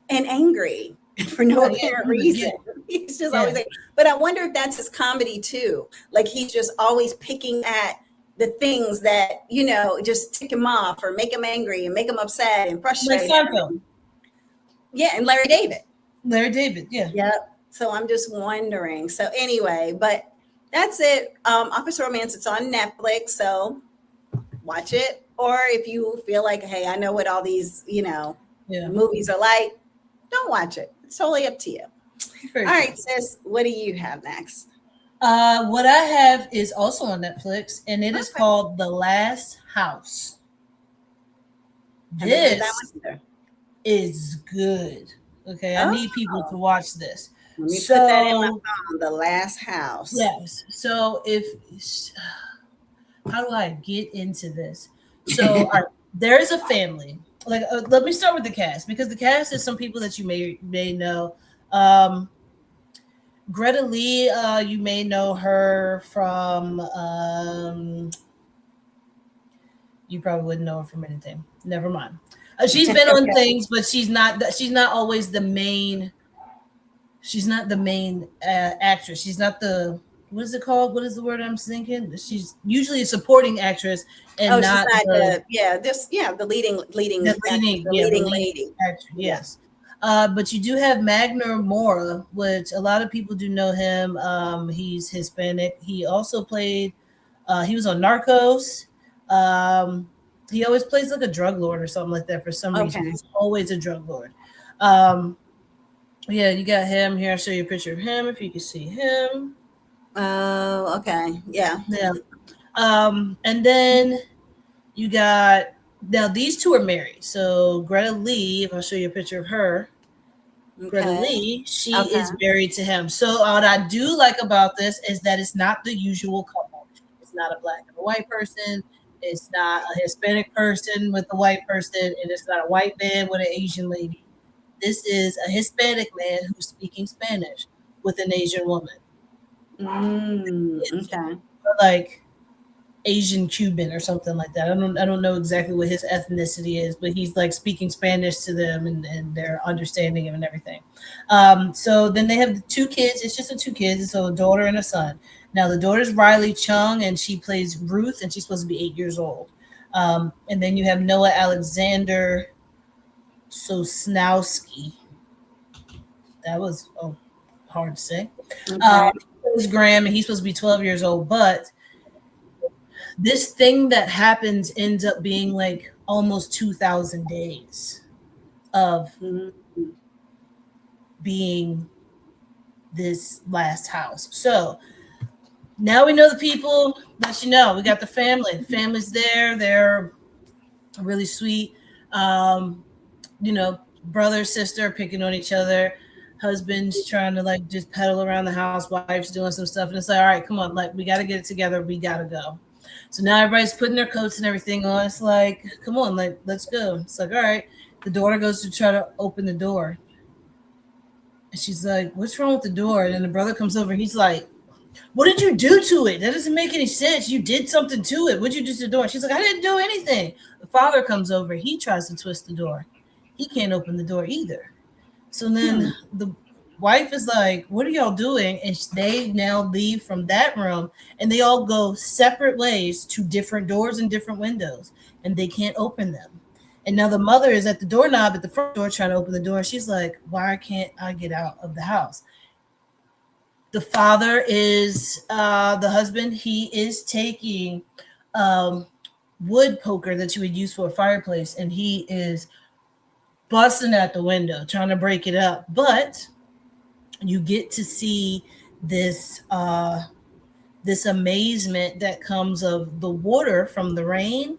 and angry for no apparent reason. Yeah. He's just always like, but I wonder if that's his comedy too. Like he's just always picking at the things that, just tick him off or make him angry and make him upset and frustrated. Like Seinfeld. Yeah, and Larry David. Yeah. Yep. So I'm just wondering. So anyway, but that's it. Office Romance, it's on Netflix, so watch it. Or if you feel like, hey, I know what all these, movies are like, don't watch it. It's totally up to you. All right, sis, what do you have next? What I have is also on Netflix, and it is called The Last House. This is good. Okay, I need people to watch this. Let me put that in my phone. The Last House. Yes. So how do I get into this? So all right, there is a family. Like, let me start with the cast because the cast is some people that you may know. Greta Lee, you may know her from. You probably wouldn't know her from anything. Never mind. She's been on things, but she's not always the main. She's not the main actress. She's not the. What is it called? What is the word I'm thinking? She's usually a supporting actress and not the leading lady. Actress, yes. But you do have Magna Mora, which a lot of people do know him. He's Hispanic. He also played. He was on Narcos. He always plays like a drug lord or something like that for some reason. He's always a drug lord. Yeah, you got him here. I'll show you a picture of him if you can see him. Oh, okay. Yeah. And then you got now these two are married. So Greta Lee, if I'll show you a picture of her, Greta Lee, she is married to him. So what I do like about this is that it's not the usual couple. It's not a black and a white person. It's not a Hispanic person with a white person, and it's not a white man with an Asian lady. This is a Hispanic man who's speaking Spanish with an Asian woman. Okay. Like Asian Cuban or something like that. I don't know exactly what his ethnicity is, but he's like speaking Spanish to them and they're understanding him and everything. So then they have two kids. It's just the two kids. So a daughter and a son. Now the daughter's Riley Chung and she plays Ruth and she's supposed to be 8 years old. And then you have Noah Alexander Sosnowski. That was hard to say. Graham, and he's supposed to be 12 years old, but this thing that happens ends up being like almost 2,000 days of being this last house. So now we know the people that we got the family. The family's there. They're really sweet. Brother, sister picking on each other. Husband's trying to like just pedal around the house, wife's doing some stuff, and it's like, all right, come on, like we got to get it together, we got to go. So now everybody's putting their coats and everything on. It's like, come on, like let's go. It's like, all right. The daughter goes to try to open the door, and she's like, what's wrong with the door? And then the brother comes over, and he's like, what did you do to it? That doesn't make any sense. You did something to it. What'd you do to the door? She's like, I didn't do anything. The father comes over, he tries to twist the door. He can't open the door either. So then wife is like, what are y'all doing? And they now leave from that room and they all go separate ways to different doors and different windows, and they can't open them. And now the mother is at the doorknob at the front door trying to open the door. And she's like, why can't I get out of the house? The father is the husband. He is taking wood poker that you would use for a fireplace, and he is busting at the window trying to break it up. But you get to see this this amazement that comes of the water from the rain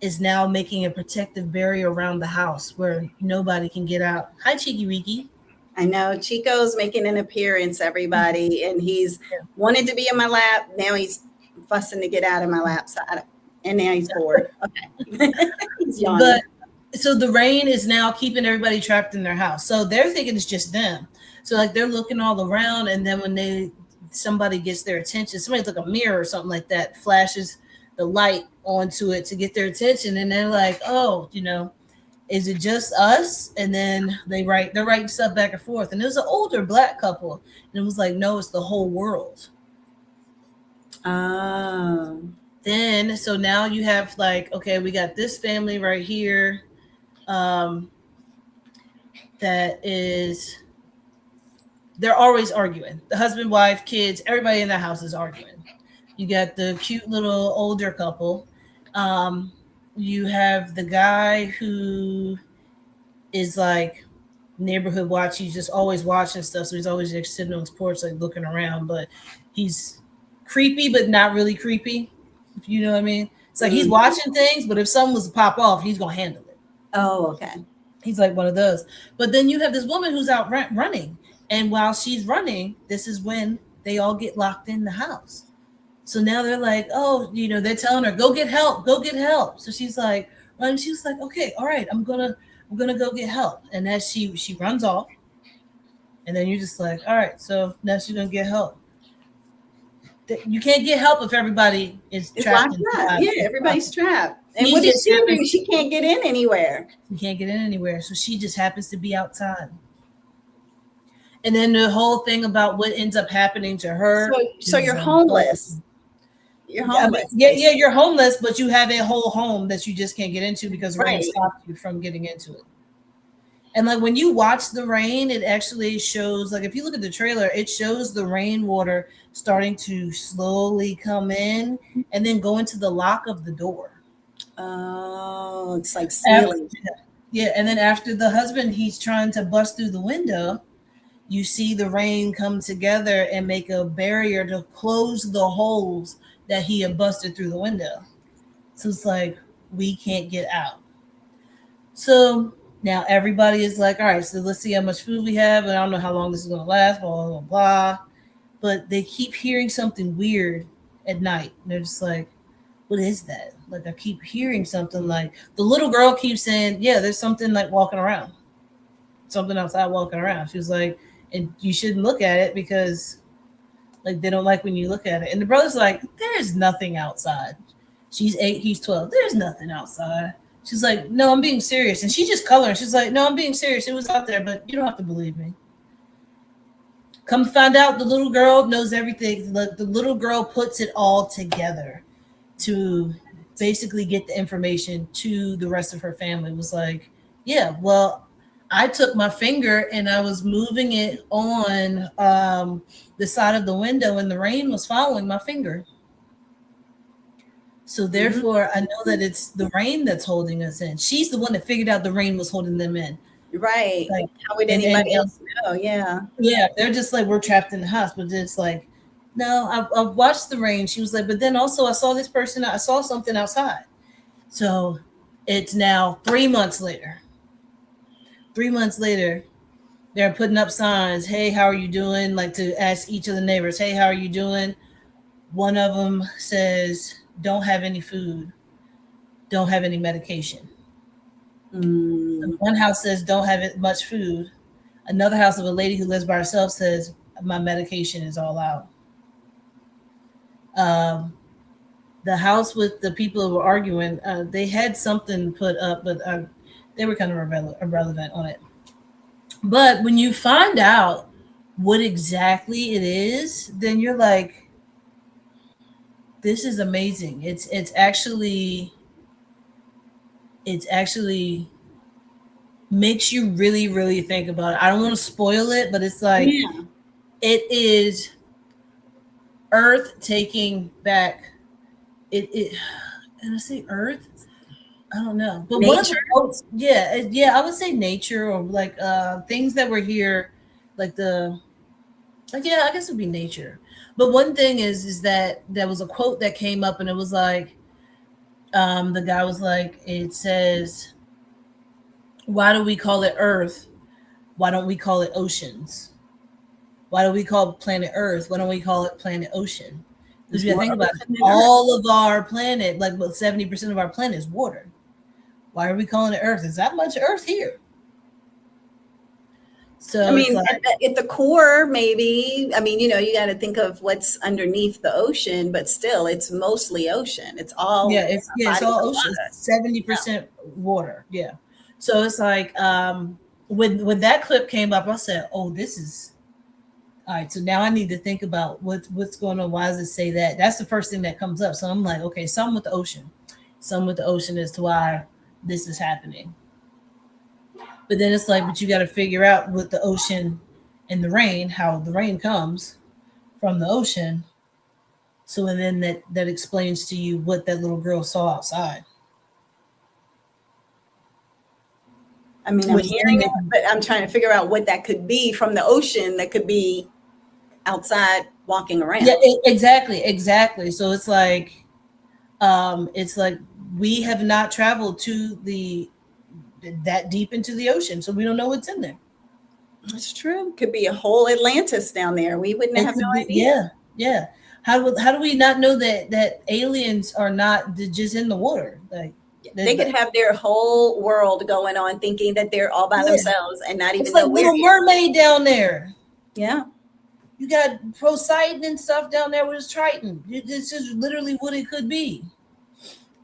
is now making a protective barrier around the house where nobody can get out. Hi, Cheeky Weeky. I know Chico's making an appearance, everybody, and he's wanted to be in my lap. Now he's fussing to get out of my lap side, and now he's bored. Okay, he's yawning. But so the rain is now keeping everybody trapped in their house. So they're thinking it's just them. So like they're looking all around, and then when somebody gets their attention, somebody like a mirror or something like that flashes the light onto it to get their attention, and they're like, oh, is it just us? And then they're writing stuff back and forth. And it was an older Black couple. And it was like, no, it's the whole world. Then, so now you have like, okay, we got this family right here. That is, they're always arguing. The husband, wife, kids, everybody in the house is arguing. You got the cute little older couple. You have the guy who is like neighborhood watch. He's just always watching stuff. So he's always like sitting on his porch, like looking around, but he's creepy, but not really creepy. If you know what I mean? It's like he's watching things, but if something was to pop off, he's going to handle it. Oh, okay. He's like one of those. But then you have this woman who's out running. And while she's running, this is when they all get locked in the house. So now they're like, oh, they're telling her, go get help, go get help. So she's like, and she's like, okay, all right, I'm gonna go get help. And as she runs off, and then you're just like, all right, so now she's gonna get help. You can't get help if everybody is trapped. Yeah, everybody's trapped. And what does she do? She can't get in anywhere. She can't get in anywhere. So she just happens to be outside. And then the whole thing about what ends up happening to her. So you're homeless. You're homeless. Yeah, you're homeless, but you have a whole home that you just can't get into because rain stopped you from getting into it. And like when you watch the rain, it actually shows, like if you look at the trailer, it shows the rainwater starting to slowly come in and then go into the lock of the door. Oh, it's like sealing. And then after the husband, he's trying to bust through the window, you see the rain come together and make a barrier to close the holes that he had busted through the window. So it's like, we can't get out. So now everybody is like, all right, so let's see how much food we have. And I don't know how long this is going to last, blah, blah, blah. But they keep hearing something weird at night. And they're just like, what is that? Like, I keep hearing something. Like the little girl keeps saying, yeah, there's something like walking around. Something outside walking around. She was like, and you shouldn't look at it because like they don't like when you look at it. And the brother's like, there's nothing outside. She's 8, he's 12. There's nothing outside. She's like, no, I'm being serious. And she just coloring. She's like, no, I'm being serious. It was out there, but you don't have to believe me. Come find out the little girl knows everything. The little girl puts it all together to basically get the information to the rest of her family. It was like, yeah, well, I took my finger and I was moving it on the side of the window and the rain was following my finger. So therefore, I know that it's the rain that's holding us in. She's the one that figured out the rain was holding them in. Right. Like, how would anybody else know? Yeah. Yeah. They're just like, we're trapped in the house. But it's like, no, I've watched the rain. She was like, but then also I saw this person. I saw something outside. So it's now 3 months later. 3 months later, they're putting up signs. Hey, how are you doing? Like to ask each of the neighbors, hey, how are you doing? One of them says, don't have any food, don't have any medication. One house says, don't have much food. Another house of a lady who lives by herself says, my medication is all out. The house with the people who were arguing, they had something put up, but they were kind of irrelevant on it. But when you find out what exactly it is, then you're like, this is amazing. It's actually makes you really, really think about it. I don't want to spoil it, but it's like Yeah. it is Earth taking back it and I say Earth, I don't know. But one of the Nature. quotes, yeah, yeah, I would say nature or like things that were here, like yeah, I guess it would be nature. But one thing is that there was a quote that came up and it was like, the guy was like, it says, why do we call it Earth? Why don't we call it oceans? Why do we call planet Earth? Why don't we call it planet ocean? Because There's we gotta more think about it, ocean than Earth. all of our planet, like what 70% of our planet is water. Why are we calling it Earth? Is that much Earth here? I So it's mean, like, at the core, maybe. I mean, you got to think of what's underneath the ocean, but still, it's mostly ocean. It's all it's bodies all of ocean, water. Yeah. 70% water. Yeah. So it's like when that clip came up, I said, oh, this is all right. So now I need to think about what's going on. Why does it say that? That's the first thing that comes up. So I'm like, okay, something with the ocean. Something with the ocean as to why this is happening. But then it's like, but you got to figure out with the ocean and the rain, how the rain comes from the ocean. So and then that explains to you what that little girl saw outside. I mean, I'm Which then hearing it, but I'm trying to figure out what that could be from the ocean that could be outside walking yeah, around. exactly. So it's like we have not traveled to the that deep into the ocean, so we don't know what's in there. That's true. Could be a whole Atlantis down there. We wouldn't It have no could be, idea. yeah, yeah. How do we not know that aliens are not just in the water? Like They could have their whole world going on thinking that they're all by yeah, themselves and not it's even like know we're Little here. Mermaid down there. Yeah. You got Poseidon and stuff down there with his Triton. This is literally what it could be.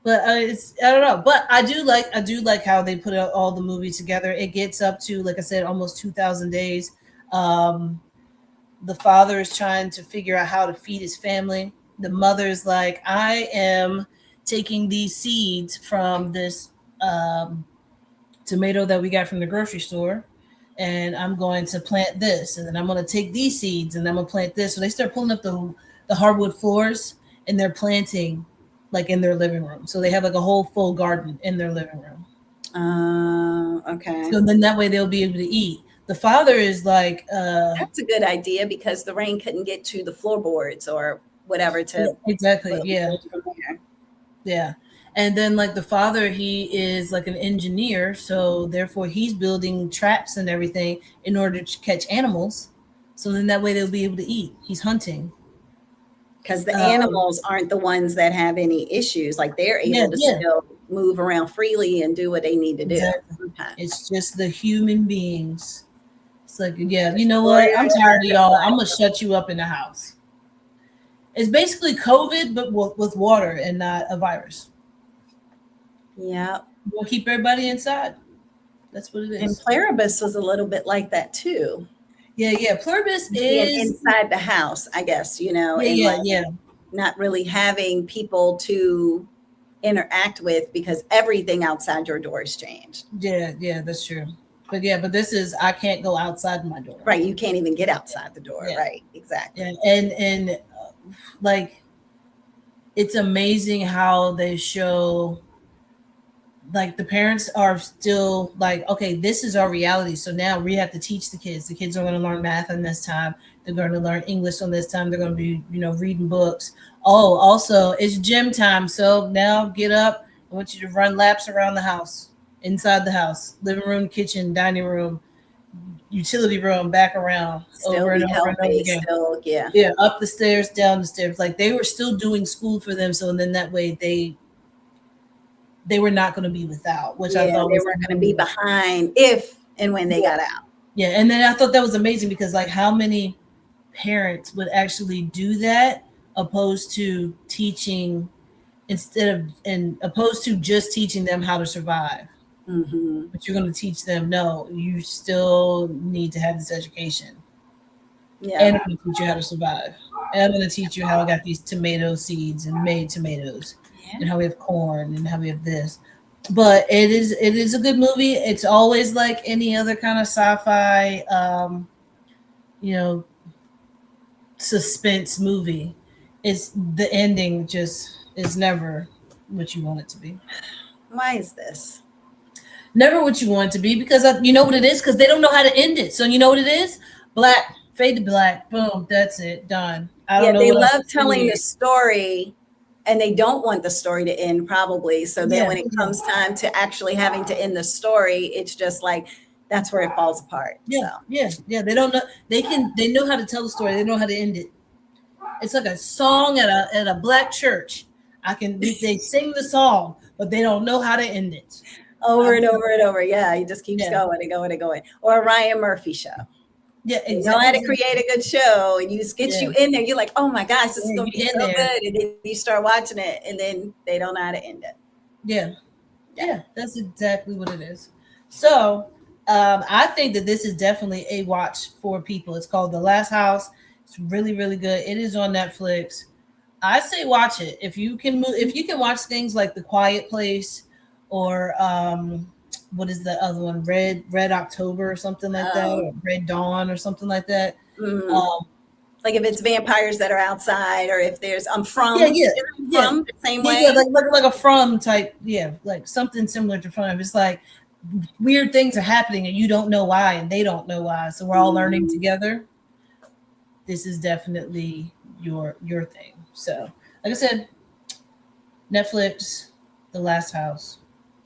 But it's I don't know. But I do like how they put out all the movies together. It gets up to, like I said, almost 2,000 days. Um, the father is trying to figure out how to feed his family. The mother is like, I am taking these seeds from this tomato that we got from the grocery store, and I'm going to plant this, and then I'm going to take these seeds and I'm going to plant this. So they start pulling up the hardwood floors and they're planting like in their living room. So they have like a whole full garden in their living room. Okay. So then that way they'll be able to eat. The father is like, That's a good idea because the rain couldn't get to the floorboards or whatever to exactly, yeah, build from there. yeah. And then like the father, he is like an engineer, so therefore he's building traps and everything in order to catch animals. So then that way they'll be able to eat. He's hunting. Because the Um, animals aren't the ones that have any issues. Like they're yeah, able to yeah, still move around freely and do what they need to do. exactly. Okay. It's just the human beings. It's like, yeah, you know what? I'm Warriors. tired of y'all. I'm gonna shut you up in the house. It's basically COVID, but with water and not a virus. Yeah. We'll keep everybody inside. That's what it And is. Pluribus was a little bit like that too. Yeah, yeah. Pluribus Being is, inside the house, I guess, yeah, and yeah, like yeah, not really having people to interact with because everything outside your door is changed. yeah, yeah. That's true. But yeah, but this is I can't go outside my door. Right. You can't even get outside the door. Yeah, Right. Exactly. yeah. And like it's amazing how they show like the parents are still like, okay, this is our reality. So now we have to teach the kids. The kids are going to learn math on this time. They're going to learn English on this time. They're going to be, reading books. Oh, also it's gym time. So now get up. I want you to run laps around the house, inside the house, living room, kitchen, dining room, utility room, back around, Still over and be over and over healthy. again. Still, yeah. Yeah, up the stairs, down the stairs. Like they were still doing school for them. So and then that way they were not going to be without, which I Yeah. thought They was were going to be amazing. behind if and when they Yeah, got out. yeah, and then I thought that was amazing because like how many parents would actually do that opposed to teaching opposed to just teaching them how to survive. Hmm. But you're going to teach them no, you still need to have this education. Yeah. And I'm going to teach you how to survive. And I'm going to teach you how I got these tomato seeds and made tomatoes, Yeah. and how we have corn and how we have this. But it is a good movie. It's always like any other kind of sci-fi, you know, suspense movie. It's the ending just is never what you want it to be. Why is this? Never what you want it to be, because you know what it is, because they don't know how to end it. So you know what it is? Black, fade to black, boom, that's it, done. I Yeah, don't know they what else love to telling the say. story and they don't want the story to end probably. So then Yeah, when it yeah, comes time to actually having to end the story, it's just like that's where it falls apart. yeah, So yeah, yeah. They don't know. They know how to tell the story. They know how to end it. It's like a song at a black church. They sing the song, but they don't know how to end it. over I'm and over telling and over. Yeah, he just keeps you. going and going and going. Or a Ryan Murphy show. Yeah, They know how to exactly. create a good show and you just get Yeah, you in there. You're like, oh my gosh, this is yeah, gonna be you in so there. good. And then you start watching it and then they don't know how to end it. Yeah, Yeah. yeah, that's exactly what it is. So, I think that this is definitely a watch for people. It's called The Last House. It's really, really good. It is on Netflix. I say watch it if you can move. If you can watch things like The Quiet Place, or what is the other one? Red October or something like that, Um, or Red Dawn or something like that. mhm. Um, Like if it's vampires that are outside or if there's yeah, from yeah, yeah, from the same yeah, yeah, way. like a From type, yeah, like something similar to From. It's like weird things are happening and you don't know why and they don't know why, so we're all learning Mhm. together. This is definitely your thing. So, like I said, Netflix, The Last House.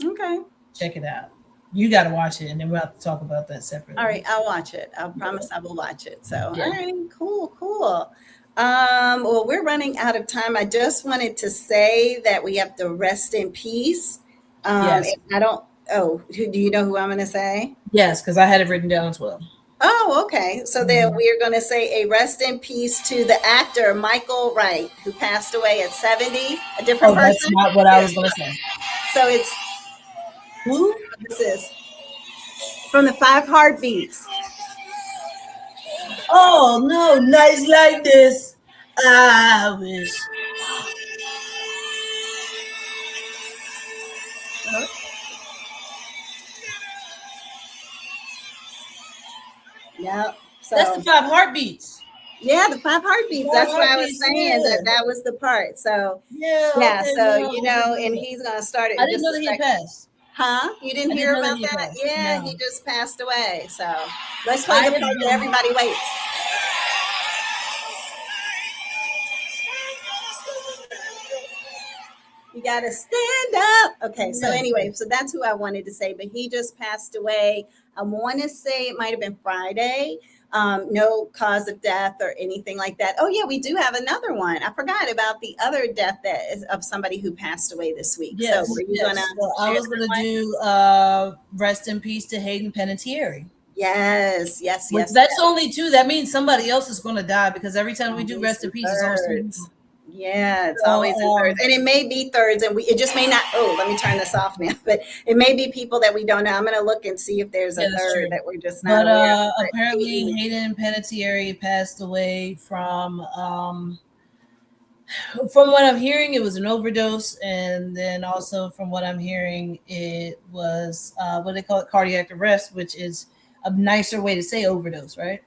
Okay. Check it out. You got to watch it, and then we'll have to talk about that All separately. right, I'll watch it. I Yeah, promise I will watch it. So, all yeah. right, cool, cool. Well, we're running out of time. I just wanted to say that we have to rest in peace. Yes, And I don't, oh, do you know who I'm going to say? yes, because I had it written down as well. Oh, okay. So then Mhm. we're going to say a rest in peace to the actor Michael Wright, who passed away at 70, a different Oh, that's person. not what I Yeah. was going to say. So it's, Who? this is from the Five Heartbeats. Oh no, nights like this. I wish. Yeah. That's the So Five Heartbeats. yeah, the Five The Heartbeats. Five That's what I was Heartbeats. saying Yeah. that was the part. So Yeah. yeah, Okay. so No, I didn't know and that. he's gonna start it I in didn't just know a that he had second. passed. Huh? You didn't I didn't hear know that about he had that? passed. Yeah, he No, just passed away. So let's play I the have part that been. everybody waits. You gotta stand up. Okay, so Yeah. anyway, so that's who I wanted to say, but he just passed away. I want to say it might have been Friday. No cause of death or anything like that. Oh yeah, we do have another one. I forgot about the other death that is of somebody who passed away this week. So Yes. were you gonna Yes. Well, I share was that gonna one? do rest in peace to Hayden Panettiere. Yes, yes, Which yes, that's yes. only two. That means somebody else is gonna die, because every time we do Always rest in in peace, it's always two thirds. people. Yeah, it's So always in thirds. And it may be thirds and it just may not, oh, let me turn this off now. But it may be people that we don't know. I'm gonna look and see if there's a yeah, that's third true. that we're just not But aware of. But apparently Hayden, Hayden Panettiere passed away from what I'm hearing, it was an overdose, and then also from what I'm hearing, it was what they call it, cardiac arrest, which is a nicer way to say overdose, right?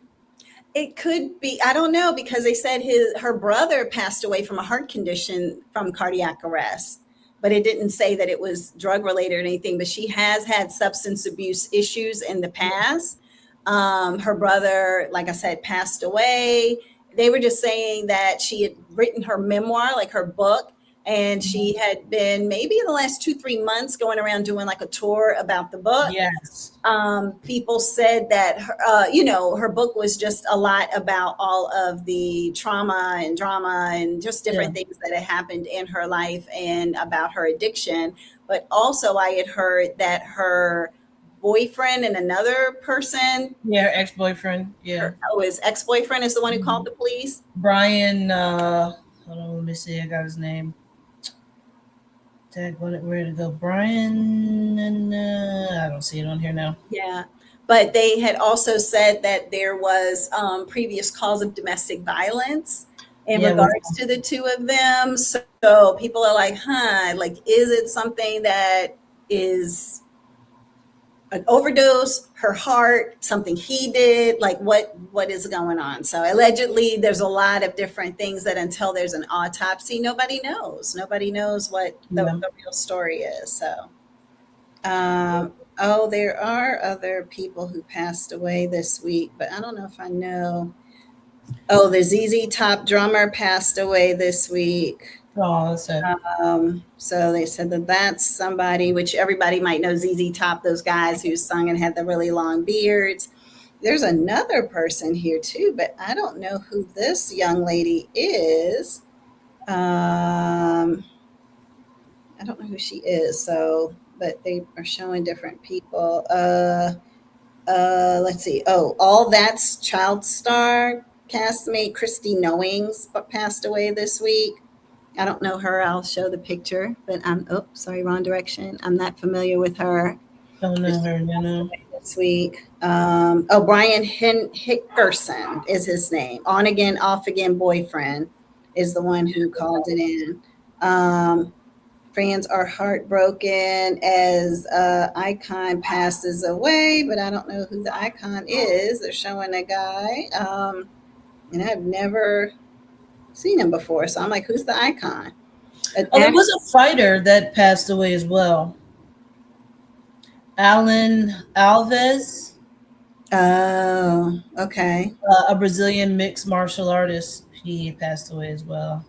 it could be, I don't know, because they said her brother passed away from a heart condition from cardiac arrest. But it didn't say that it was drug related or anything. But she has had substance abuse issues in the Yeah. past. Her brother, like I said, passed away. They were just saying that she had written her memoir, like her book, and she had been maybe in the last 2, 3 months going around doing like a tour about the book. Yes. People said that her book was just a lot about all of the trauma and drama and just Yeah. different things that had happened in her life and about her addiction. But also, I had heard that her boyfriend and another person, Yeah. Her ex-boyfriend. Yeah. his ex-boyfriend, is the one who called Mhm. the police. Brian. Hold on. Let me see. I got his name. Where to go? Brian. I don't see it on here now. Yeah. but they had also said that there was previous calls of domestic violence in Yeah, it was, regards to the two of them. So people are like, like, is it something that is an overdose, her heart, something he did, like what is going on? So allegedly there's a lot of different things that until there's an autopsy, nobody knows what yeah. the real story is. So oh, there are other people who passed away this week, but I don't know if I know. Oh, the ZZ Top drummer passed away this week. Oh, that's it. So they said that that's somebody, which everybody might know ZZ Top, those guys who sung and had the really long beards. There's another person here too, but I don't know who this young lady is. I don't know who she is. So, but they are showing different people. Let's see. Oh, All That's Child Star castmate Christy Knowings passed away this week. I don't know her. I'll show the picture, but sorry, wrong direction. I'm not familiar with her. Don't know her, you know. This week. Brian Hickerson is his name. On again, off again boyfriend is the one who called it in. Fans are heartbroken as Icon passes away, but I don't know who the Icon is. They're showing a guy, and I've never seen him before, so I'm like, who's the Icon? There was a fighter that passed away as well. Alan Alves. Oh, okay. A Brazilian mixed martial artist. He passed away as well.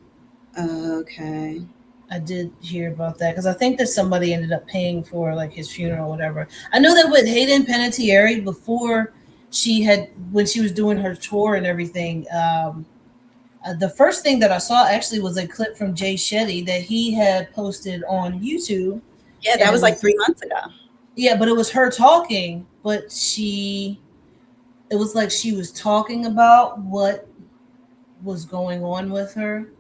Okay. I did hear about that because I think that somebody ended up paying for like his funeral or whatever. I know that with Hayden Panettiere, before when she was doing her tour and everything, the first thing that I saw actually was a clip from Jay Shetty that he had posted on YouTube. Yeah, that was like 3 months ago. Yeah, but it was her talking, but it was like she was talking about what was going on with her,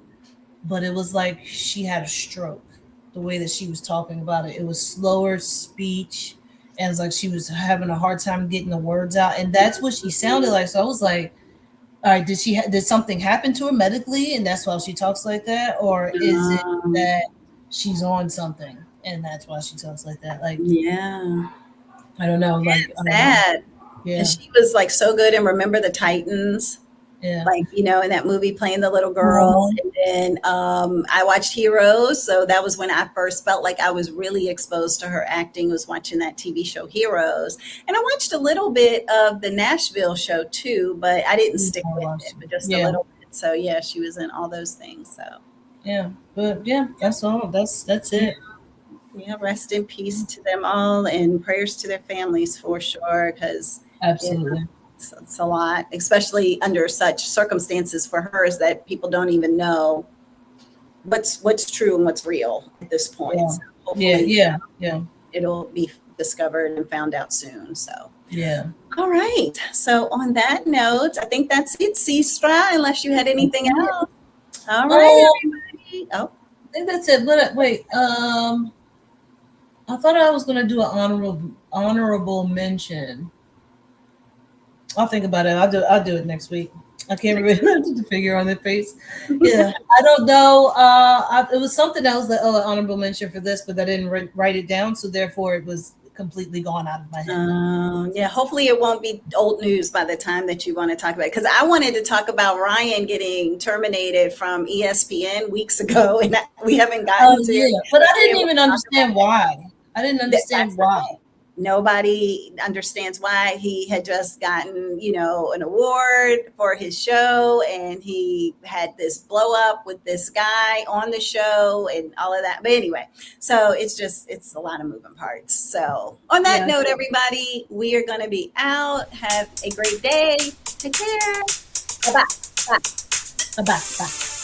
but it was like she had a stroke. The way that she was talking about it, it was slower speech, and it's like she was having a hard time getting the words out, and that's what she sounded like. So I was like, all right, did something happen to her medically, and that's why she talks like that, or is it that she's on something and that's why she talks like that? Like, yeah, I don't know. Like, sad. Yeah, and she was like so good in Remember the Titans. Yeah, like in that movie playing the little girl. And then I watched Heroes, so that was when I first felt like I was really exposed to her acting, was watching that TV show Heroes. And I watched a little bit of the Nashville show too, but I didn't stick with it, but just a little bit. So yeah, she was in all those things. So yeah, but yeah, that's all. That's it. Yeah, rest in peace to them all, and prayers to their families for sure, because absolutely. It's a lot, especially under such circumstances for her, is that people don't even know what's true and what's real at this point. Yeah. So hopefully, yeah. It'll be discovered and found out soon. So yeah. All right. So on that note, I think that's it, Sistra, unless you had anything else. All right, everybody. Oh, I think that's it. But wait, I thought I was going to do an honorable mention. I'll think about it. I'll do it next week. I can't remember the figure on their face. Yeah, I don't know. It was something else that honorable mention for this, but I didn't write it down, so therefore it was completely gone out of my head. Yeah, hopefully it won't be old news by the time that you want to talk about it. Because I wanted to talk about Ryan getting terminated from ESPN weeks ago, and we haven't gotten to it. But I didn't even understand why. I didn't understand why. Nobody understands why. He had just gotten, an award for his show, and he had this blow up with this guy on the show and all of that. But anyway, so it's a lot of moving parts. So on that note, everybody, we are going to be out. Have a great day. Take care. Bye-bye. Bye. Bye-bye. Bye.